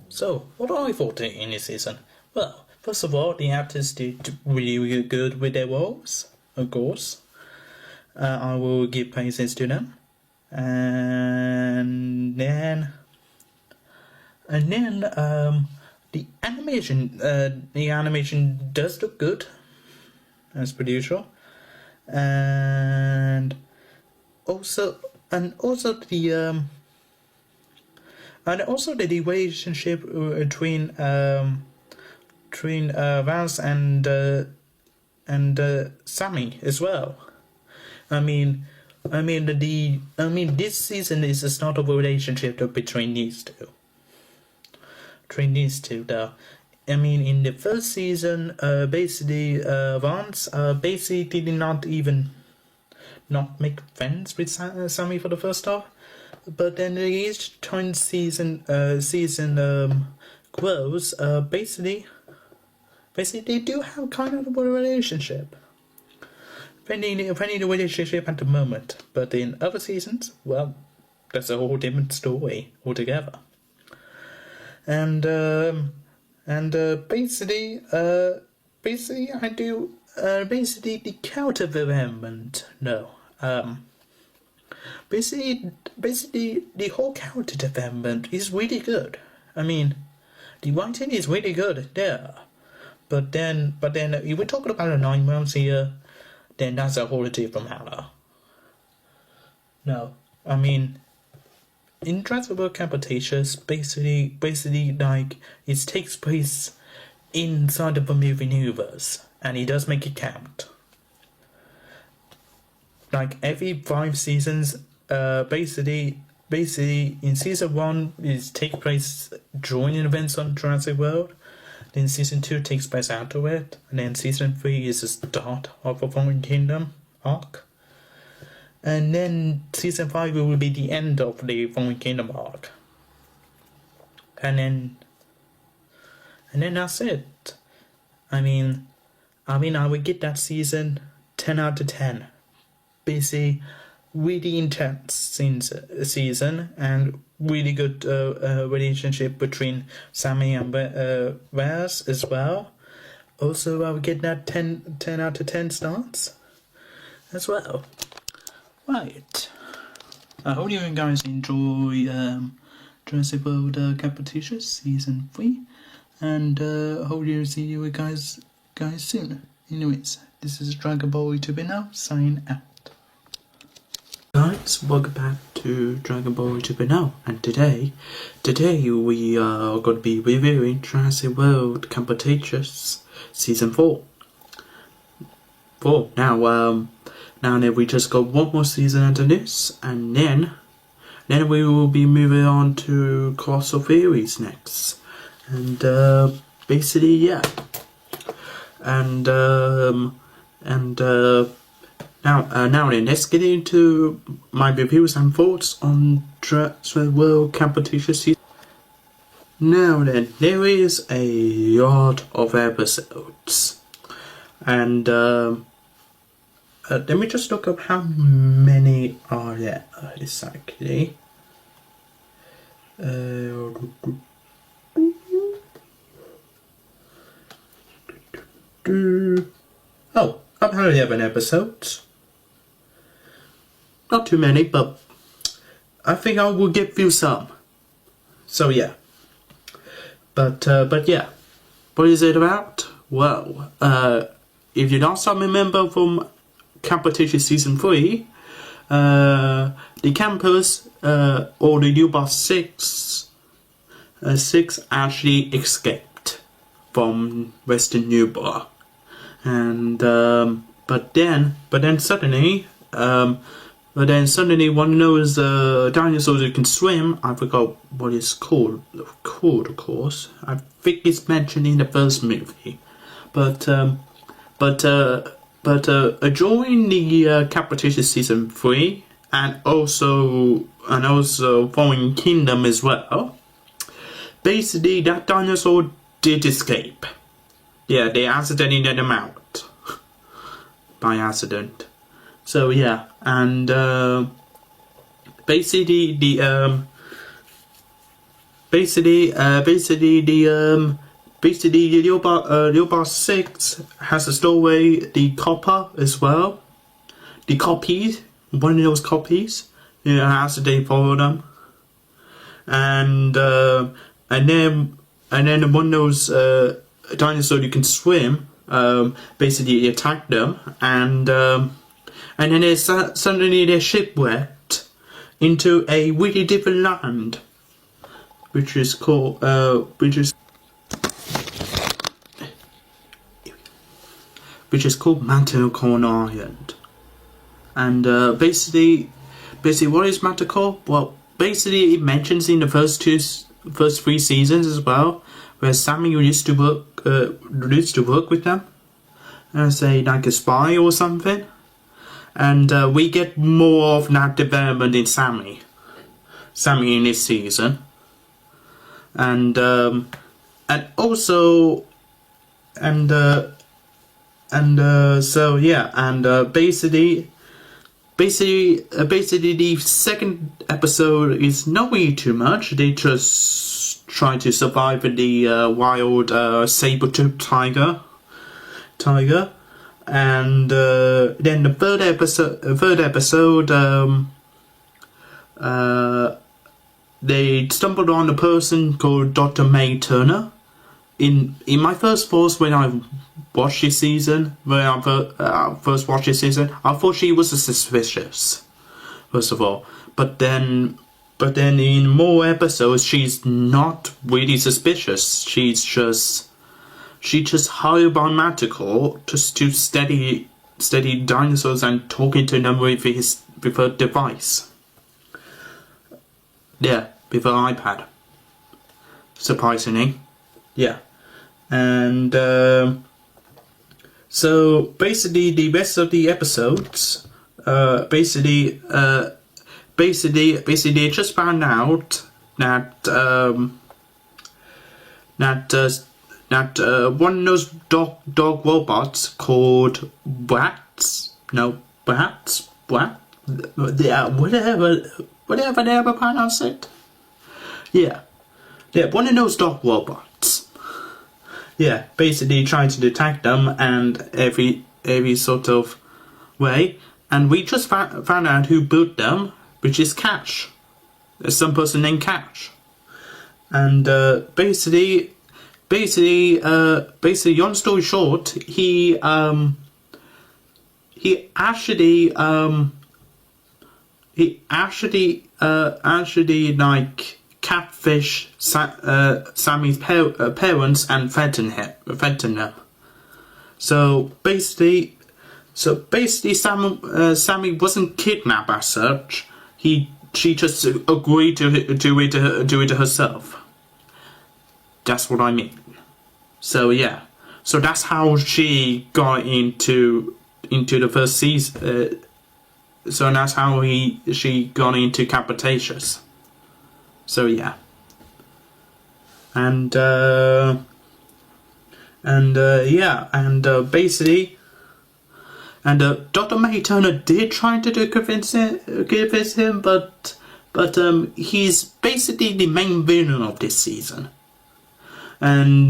So what I thought in this season? Well, first of all, the actors did really good with their roles, of course. I will give praises to them. And then the animation does look good, as per usual, and also the relationship between Vance and Sammy as well. I mean, this season is the start of a relationship between these two. Though. I mean, in the first season, Vance basically did not make friends with Sammy for the first half, but then each time season grows, basically they do have kind of a relationship. Depending the relationship at the moment, but in other seasons, well, that's a whole different story altogether. And basically I do basically the character development. No, basically the whole character development is really good. I mean, the writing is really good there, but then if we're talking about the 9 months here, then that's a whole different matter. No, I mean, in Jurassic World Cretaceous, basically like it takes place inside of a movie universe, and it does make it count. Like every 5 seasons, basically in season 1 it takes place during events on Jurassic World. Then season 2 takes place after it, and then season 3 is the start of the Fallen Kingdom arc. And then season 5 will be the end of the Fallen Kingdom arc. And then that's it. I mean I would get that season 10 out of 10. Basically really intense season and really good relationship between Sammy and Wes as well. Also, I would get that 10 out of 10 stars as well. Right. I hope you guys enjoy Jurassic World Competition Season 3. And hope you see you guys soon. Anyways, this is Dragon Ball YouTube now, sign out. Guys, welcome back to Dragon Ball YouTube now, and today we are going to be reviewing Jurassic World Competitions Season 4. Now then we just got one more season after this, and then we will be moving on to Colossal Theories next. And basically, yeah. And now then, let's get into my reviews and thoughts on Jurassic World Competition Season. Now then, there is a lot of episodes, and let me just look up how many are there exactly. Oh, about 11 episodes. Not too many, but I think I will give you some. So yeah. But yeah. What is it about? Well, if you're not some member from Competition Season 3, the campus, or the new boss 6 actually escaped from Western Newbar. And but then suddenly one of those dinosaurs who can swim, I forgot what it's called of course. I think it's mentioned in the first movie. But during the Competition Season 3 and also Fallen Kingdom as well, basically that dinosaur did escape. Yeah, they accidentally let him out. By accident. So yeah, and basically the Leopard 6 has a story, the copper as well. The copies, one of those copies, accidentally follow them. And then one of those dinosaurs who can swim basically attacked them, and then suddenly they're shipwrecked into a really different land, which is called Manticore Island. And basically what is Manticore? Well, basically it mentions in the first 3 seasons as well, where Sammy used to work with them as like a spy or something, and we get more of that development in Sammy in this season, and also so yeah, and basically the second episode is not really too much. They just try to survive in the wild saber-toothed tiger, and then the third episode they stumbled on a person called Dr. May Turner. In my first thoughts when I watched this season, I thought she was suspicious, first of all. But then in more episodes, she's not really suspicious. She just hired by Manticore just to study dinosaurs and talking to them with her device. Yeah, with her iPad. Surprisingly, yeah. And so basically the rest of the episodes, basically they just found out that one of those dog robots called Brats, whatever they ever pronounce it. Yeah, one of those dog robots. Yeah, basically trying to detect them and every sort of way. And we just found out who built them, which is Cash. There's some person named Cash. And basically, long story short, he actually like catfish Sammy's parents and threatened them. So basically, Sammy wasn't kidnapped as such. She just agreed to do it herself. That's what I mean. So yeah, so that's how she got into the first season. So that's how she got into Cretace. So yeah, and basically, Dr. May Turner did try to convince him, but he's basically the main villain of this season, and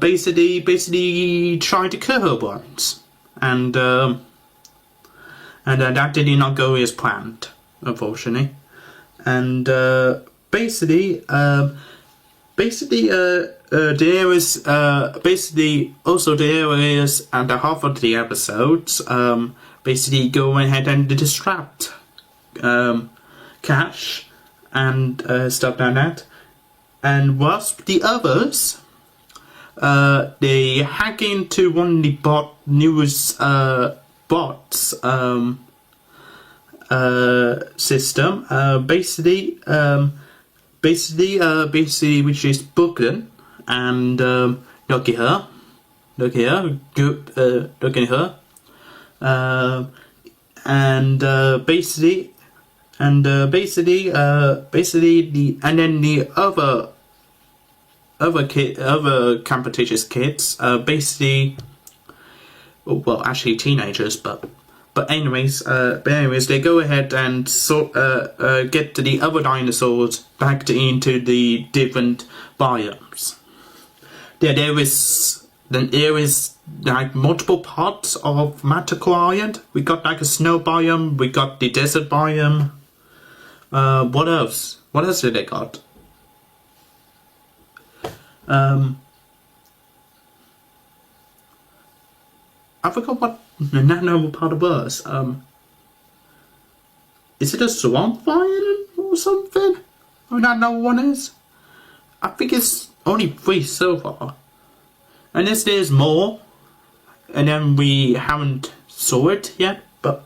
basically tried to kill her once, and that did not go as planned, unfortunately. And basically there is also there is at the half of the episodes basically go ahead and distract Cash and stuff like that. And whilst the others they hack into one of the newest bots system, basically which is Brooklyn, and look at her, look at her, and basically the other competition kids, basically, well, actually teenagers, but anyways, they go ahead and get to the other dinosaurs back into the different biomes. There is like multiple parts of Magical Island. We got like a snow biome, we got the desert biome. What else? What else did they got? I forgot what the nano part was. Is it a swamp island or something? I don't know what one is. I think it's only 3 so far. Unless there's more, and then we haven't saw it yet. But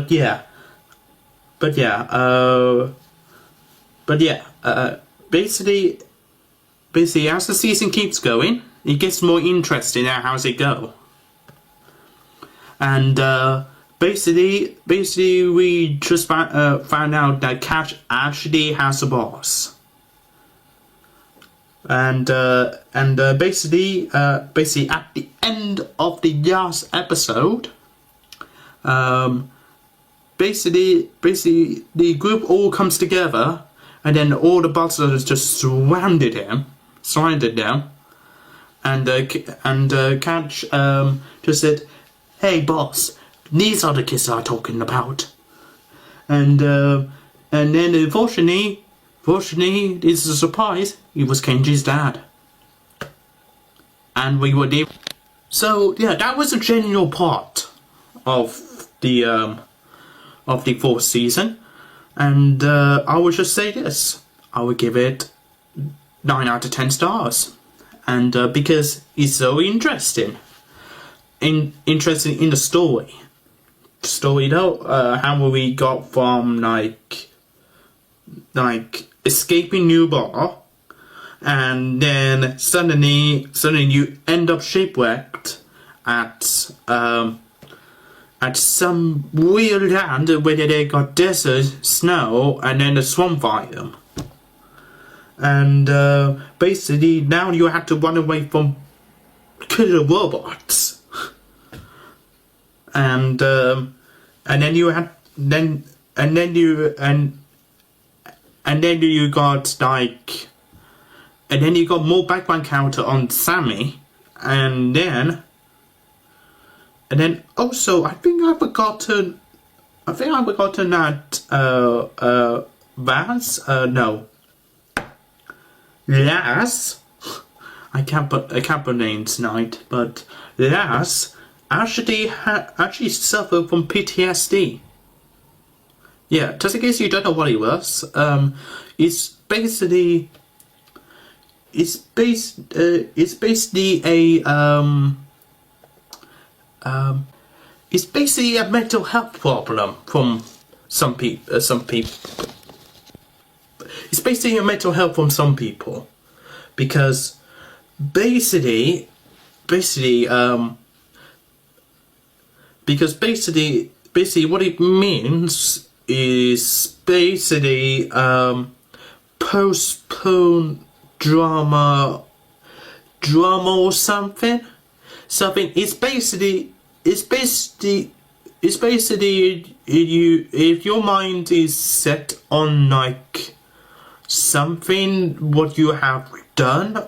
yeah. Basically, as the season keeps going, it gets more interesting. Now, how's it go? And basically, we just found out that Cash actually has a boss. And basically at the end of the last episode, basically the group all comes together, and then all the bosses just surrounded them, and Catch just said, "Hey boss, these are the kids I'm talking about." And then unfortunately, it's a surprise, it was Kenji's dad. And we were there. So yeah, that was a general part of the 4th season. And I would just say this, I would give it 9 out of 10 stars. And because it's so interesting in the story. How we got from like escaping New Bar, and then suddenly you end up shipwrecked at some weird land where they got desert, snow, and then a swamp biome. And basically now you have to run away from killer robots. and then you had then you got like, and then you got more background character on Sammy, and then also I think I've forgotten that Vaz, no, Laz, I can't put names tonight, but Laz actually suffered from PTSD. Yeah, just in case you don't know what it was, it's basically a it's basically a mental health problem from some people. It's basically a mental health from some people, because basically what it means is basically postpone drama or something. It's basically you, if your mind is set on like something what you have done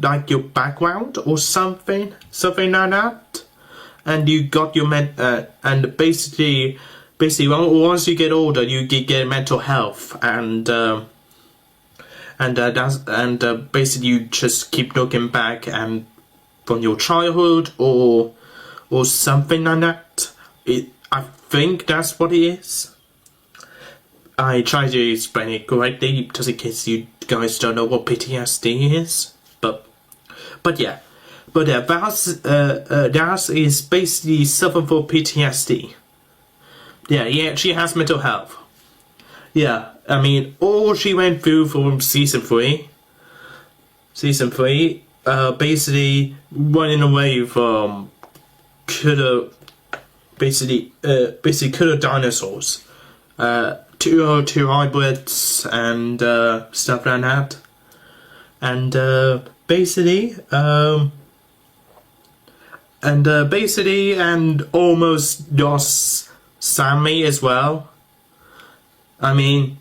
like your background or something like that, and you got your and basically once you get older you get mental health, and basically you just keep looking back and from your childhood or something like that. I think that's what it is. I try to explain it correctly just in case you guys don't know what PTSD is, but yeah, Vaz is basically suffering from PTSD. Yeah, she has mental health. Yeah, I mean, all she went through from season 3, basically running away from killer dinosaurs, two hybrids and stuff like that, and almost lost Sammy as well. I mean,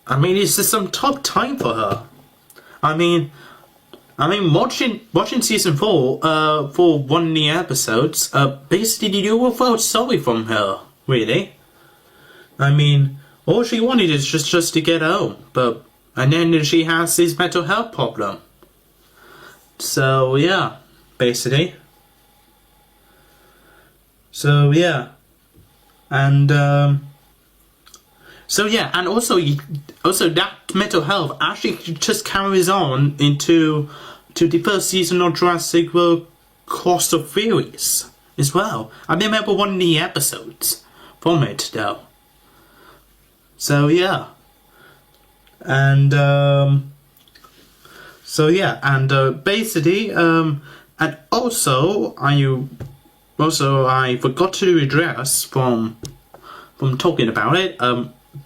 it's just some tough time for her. I mean, watching season 4 for one of the episodes, basically you will feel sorry from her, really. I mean, all she wanted is just to get home, and then she has this mental health problem. So yeah, basically. So yeah, and also that mental health actually just carries on into the first season of Jurassic World Cost of Theories as well. I remember one of the episodes from it though. So yeah, and basically and also I forgot to address from talking about it.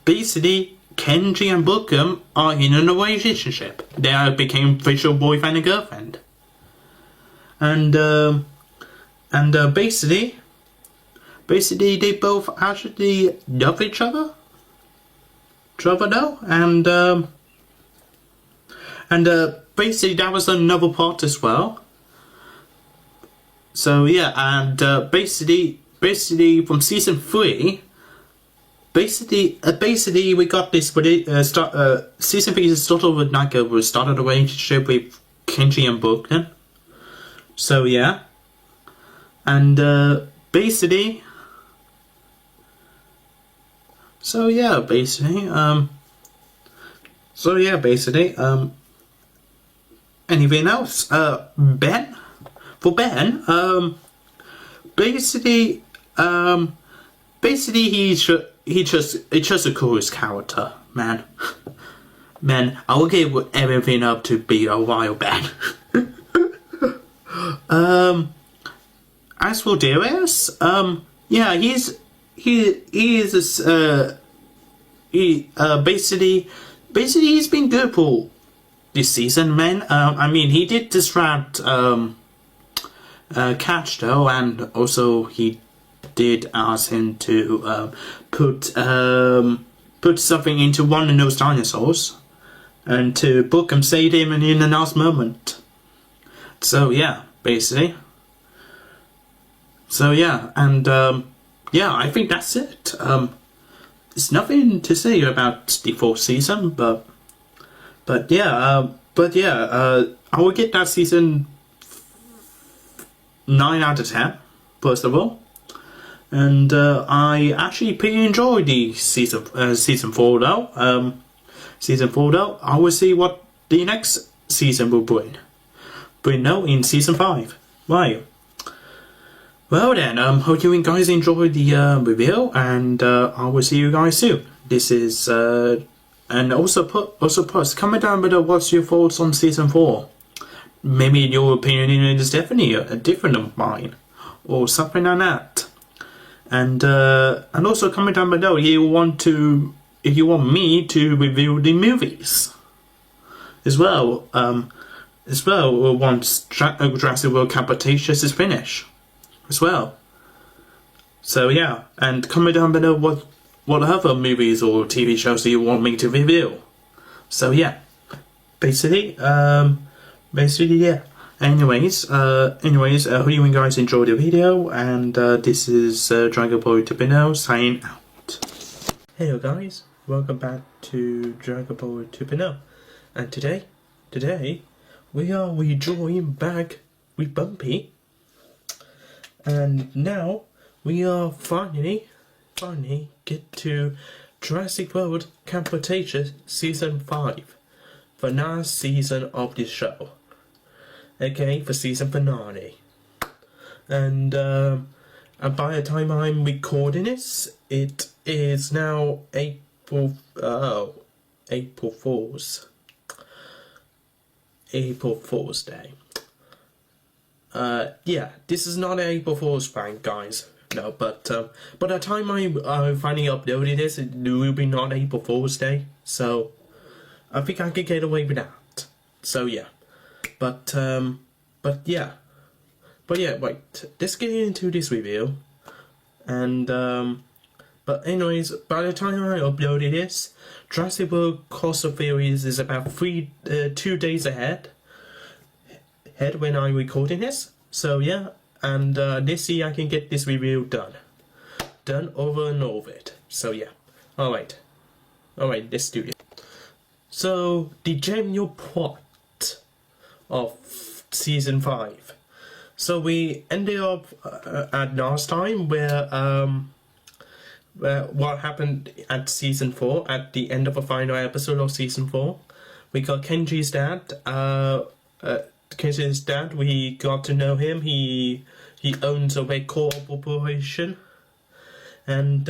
Basically, Kenji and Bookham are in a relationship. They became official boyfriend and girlfriend. And basically they both actually love each other. Now, and basically that was another part as well. So yeah, and basically from season 3. Basically, we got this. Season 3 started with like a relationship with Kenji and Bookham. So yeah, and basically. Anything else? Ben. For Ben, basically he's just the coolest character, man. Man, I will give everything up to be a wild Ben. As for Darius, yeah, basically he's been good for this season, man. I mean, he did distract catch though, and also he did ask him to put something into one of those dinosaurs and to book him, save him in the last moment. So yeah, basically. So yeah, and yeah, I think that's it. There's nothing to say about the fourth season, but yeah, I will get that season 9 out of 10, first of all. And I actually pretty enjoyed the season 4 though. Season 4 though, I will see what the next season will bring. Now in season 5. Right. Well then, hope you guys enjoyed the review, and I will see you guys soon. This is and also comment down below what's your thoughts on season 4. Maybe your opinion is definitely different than mine, or something like that. And also comment down below if you want me to review the movies as well. Once Jurassic World Cretace is finished as well. So yeah, and comment down below what other movies or TV shows do you want me to review. So yeah, basically yeah. Anyways, I hope you guys enjoyed the video, and this is Dragon Ball Tupino signing out. Hello guys, welcome back to Dragon Ball Tupino, and today we are rejoining back with Bumpy, and now we are finally get to Jurassic World Cretaceous Season 5, the last season of this show. Okay, for season finale. And by the time I'm recording this, it is now April Fool's. April Fool's Day. Yeah, this is not an April Fool's prank, guys. No, but by the time I finally uploaded this, it will be not April Fool's Day. So I think I can get away with that. So yeah. But yeah, wait, let's get into this review, and, but anyways, by the time I uploaded this, Jurassic World Course of Theories is about 2 days ahead when I'm recording this, so yeah, and, let's see I can get this review done over and over it, so yeah, alright, let's do it. So, the general plot of season 5. So we ended up at last time where what happened at season 4, at the end of the final episode of season 4. We got Kenji's dad. We got to know him. He owns a record corporation, and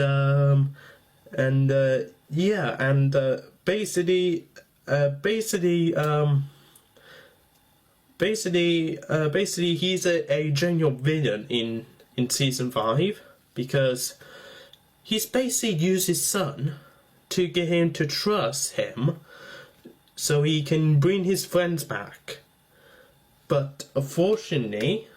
yeah, and basically he's a general villain in season 5, because he's basically used his son to get him to trust him so he can bring his friends back. But unfortunately,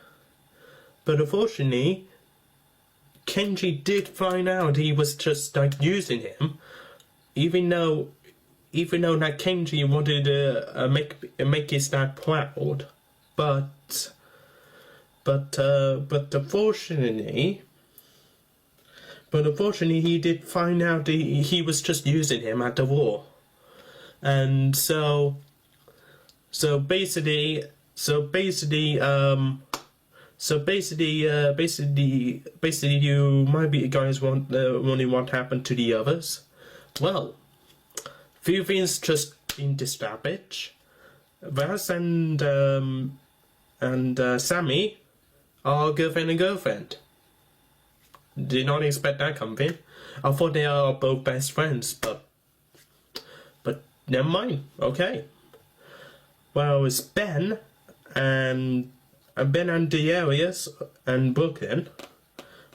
Kenji did find out he was just like using him, even though that Kenji wanted to make his dad proud, but unfortunately he did find out he was just using him at the war, and so basically you might be guys wondering what happened to the others. Well, few things just been established. Vas and Sammy are girlfriend and girlfriend. Did not expect that coming. I thought they are both best friends, but never mind. Okay. Well, it's Ben and Darius and Brooklyn.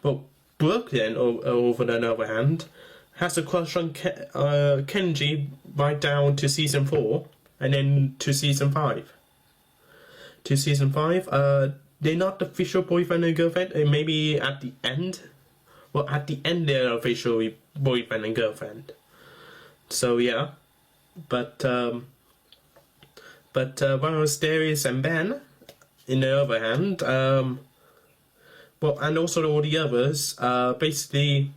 Well, Brooklyn, over the other hand, has a crush on Kenji right down to season 4, and then to season 5. they're not official boyfriend and girlfriend. And maybe at the end, well, at the end they're officially boyfriend and girlfriend. So yeah, but whereas Darius and Ben, in the other hand, well, and also all the others, basically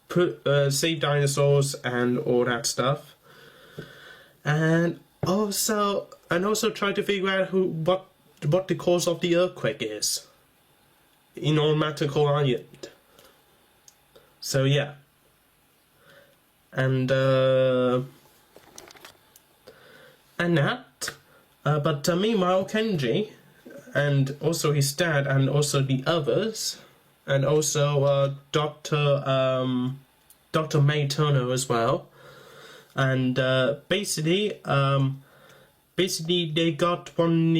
put save dinosaurs and all that stuff, and also try to figure out what the cause of the earthquake is in on Magical Island. So yeah, and that, but meanwhile Kenji, and also his dad, and also the others, and also Dr. May Turner as well, and basically they got one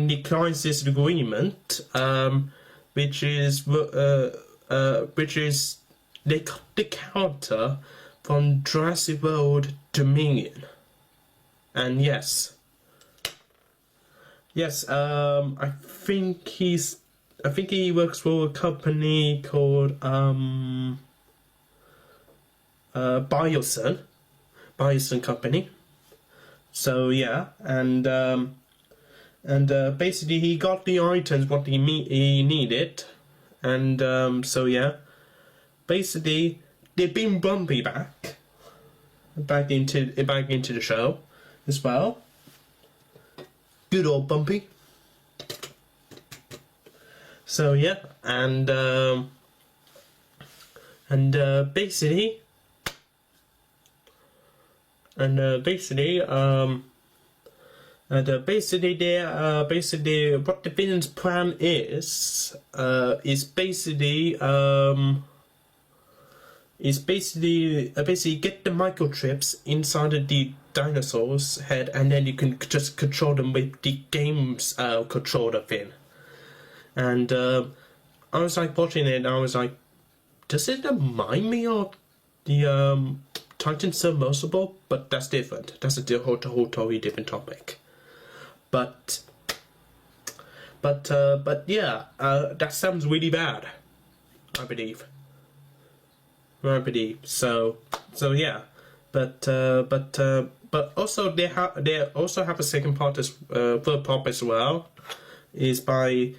the crisis agreement, which is they got the character from Jurassic World Dominion, and yes, I think he works for a company called Biosun company. So yeah, and basically he got the items what he needed, and so yeah, basically they bring Bumpy back into the show as well. Good old Bumpy. So yeah, and basically what the villain's plan is basically get the microchips inside of the dinosaur's head, and then you can just control them with the game's controller thing. And I was like watching it, and I was like, does it remind me of the Titan Submersible? But that's different. That's a whole totally different topic. But yeah, that sounds really bad, I believe. So yeah, but also they also have a second part third part as well, is by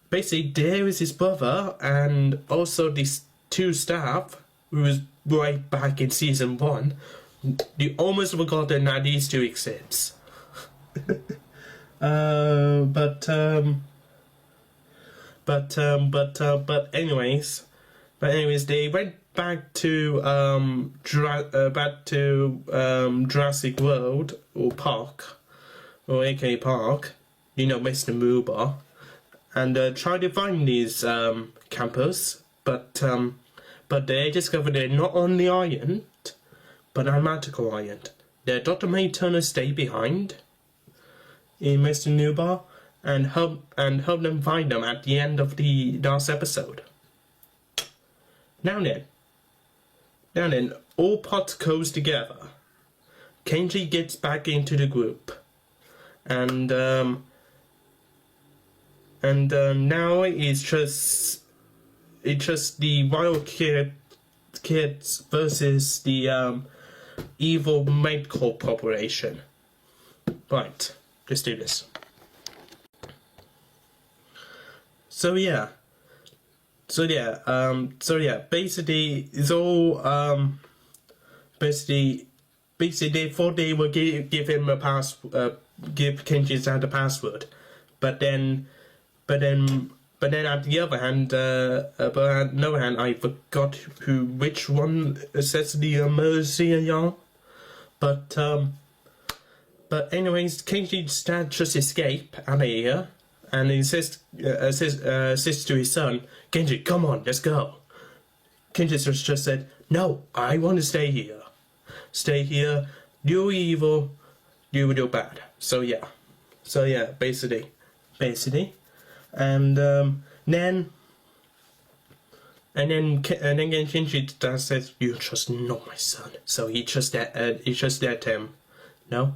basically Darius' his brother, and also these two staff who was right back in season 1. You almost forgotten that these two exist. But anyways, they went back to Jurassic World, or Park, or aka Park, Mr. Moobar, and tried to find these campers, but they discovered they're not on the island, but on Magical Island. Their Dr. May Turner stayed behind in Mr. Moobar and help them find them at the end of the last episode. Now then, all parts goes together. Kenji gets back into the group, and now it's just the wild kids versus the evil medical corporation. Right, let's do this. So yeah, basically it's all basically they thought they would give him a give Kenji's dad a password, but then at the other hand, I forgot which one says the emergency alarm. But anyways, Kenji's dad just escaped out of here, and he says to his son, Kenji, come on, let's go. Kenji just said, no, I want to stay here. Stay here, you're evil, you're bad. So yeah, basically. And then Kenji says, you're just not my son. So he just let him No,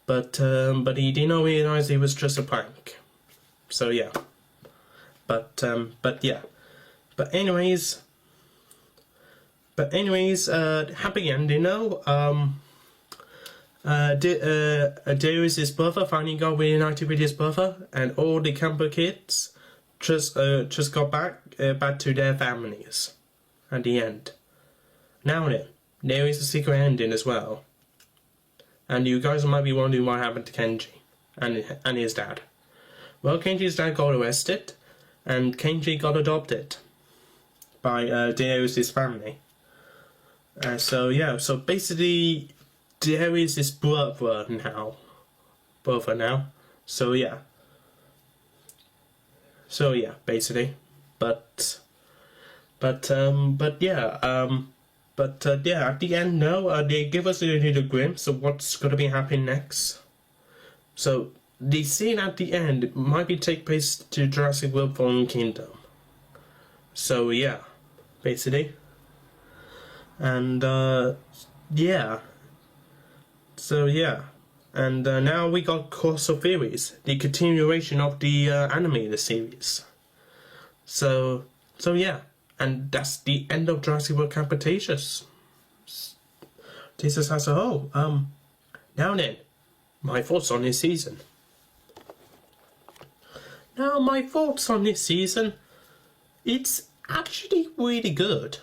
but he didn't realize it was just a prank. So yeah, but yeah, but anyways, happy ending though. Darius' brother finally got reunited with his brother, and all the camper kids just got back to their families at the end. Now then, there is a secret ending as well, and you guys might be wondering what happened to Kenji and his dad. Well, Kenji's dad got arrested, and Kenji got adopted by Darius' family. So yeah, so basically, Darius is brother now. So yeah, basically, but yeah, at the end now, they give us a little glimpse of what's gonna be happening next. So the scene at the end might be take place to Jurassic World Fallen Kingdom. So yeah, basically, and yeah. So yeah, and now we got Course of Theories, the continuation of the animated series. So yeah, and that's the end of Jurassic World Cretaceous. This is as a whole. Now then, my thoughts on this season. Now my thoughts on this season, it's actually really good.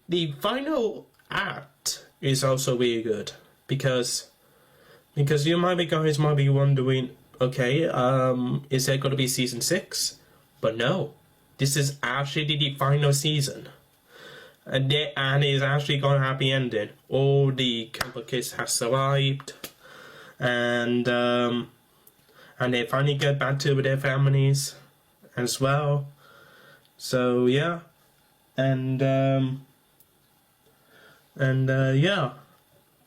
The final act is also really good. Because you guys might be wondering, okay, is there going to be season 6? But no, this is actually the final season, and it's actually got a happy ending. All the camper kids have survived, and they finally get back to their families as well. So yeah, and yeah.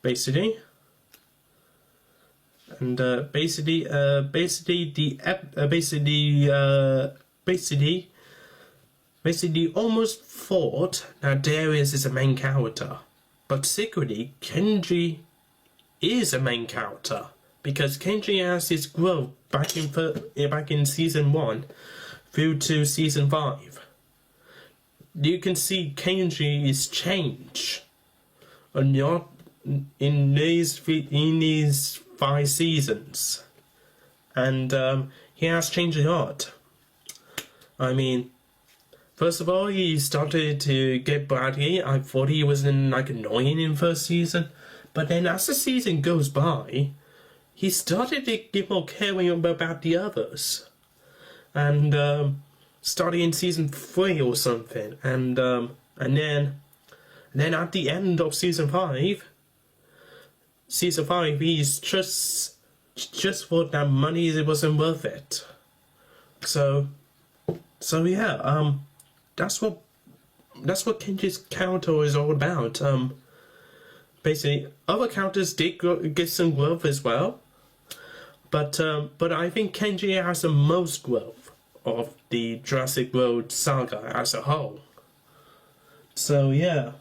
Basically, almost thought that Darius is a main character, but secretly Kenji is a main character because Kenji has his growth back in season 1 through to season 5. You can see Kenji is changed, and not in these 5 seasons, and he has changed a lot. I mean, first of all, he started to get bratty. I thought he was annoying in first season, but then as the season goes by, he started to get more caring about the others, and starting in season 3 or something, and then at the end of season 5. He's just thought that money it wasn't worth it. So yeah, that's what Kenji's character is all about. Basically, other characters did get some growth as well, but I think Kenji has the most growth of the Jurassic World saga as a whole. So yeah,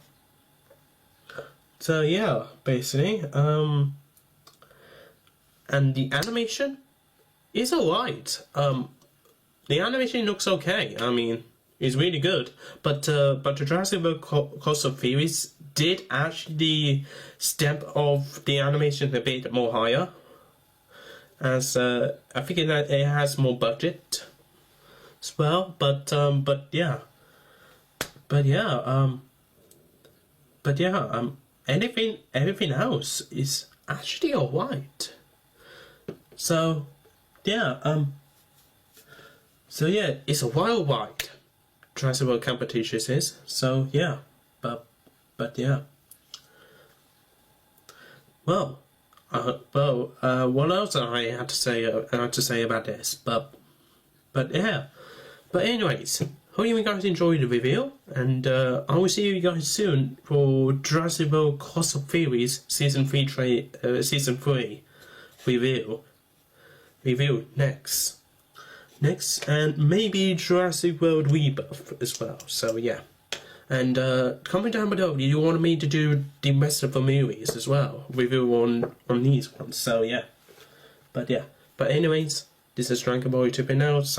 basically, and the animation is alright. The animation looks okay. I mean, it's really good. But the Jurassic World Course of Theories did actually step of the animation a bit more higher, as I think that it has more budget as well. But yeah. Everything else is actually alright. So yeah, it's a wild ride. Jurassic World Cretaceous is. So yeah, but yeah. Well, what else I had to say about this? But yeah. But anyways, hope you guys enjoyed the review, and I will see you guys soon for Jurassic World Course of Theories Season 3 review next, and maybe Jurassic World Rebirth as well. So yeah, And comment down below, do you want me to do the rest of the movies as well? Review on these ones, so yeah. But anyways, this is Dragon Boy 2.0.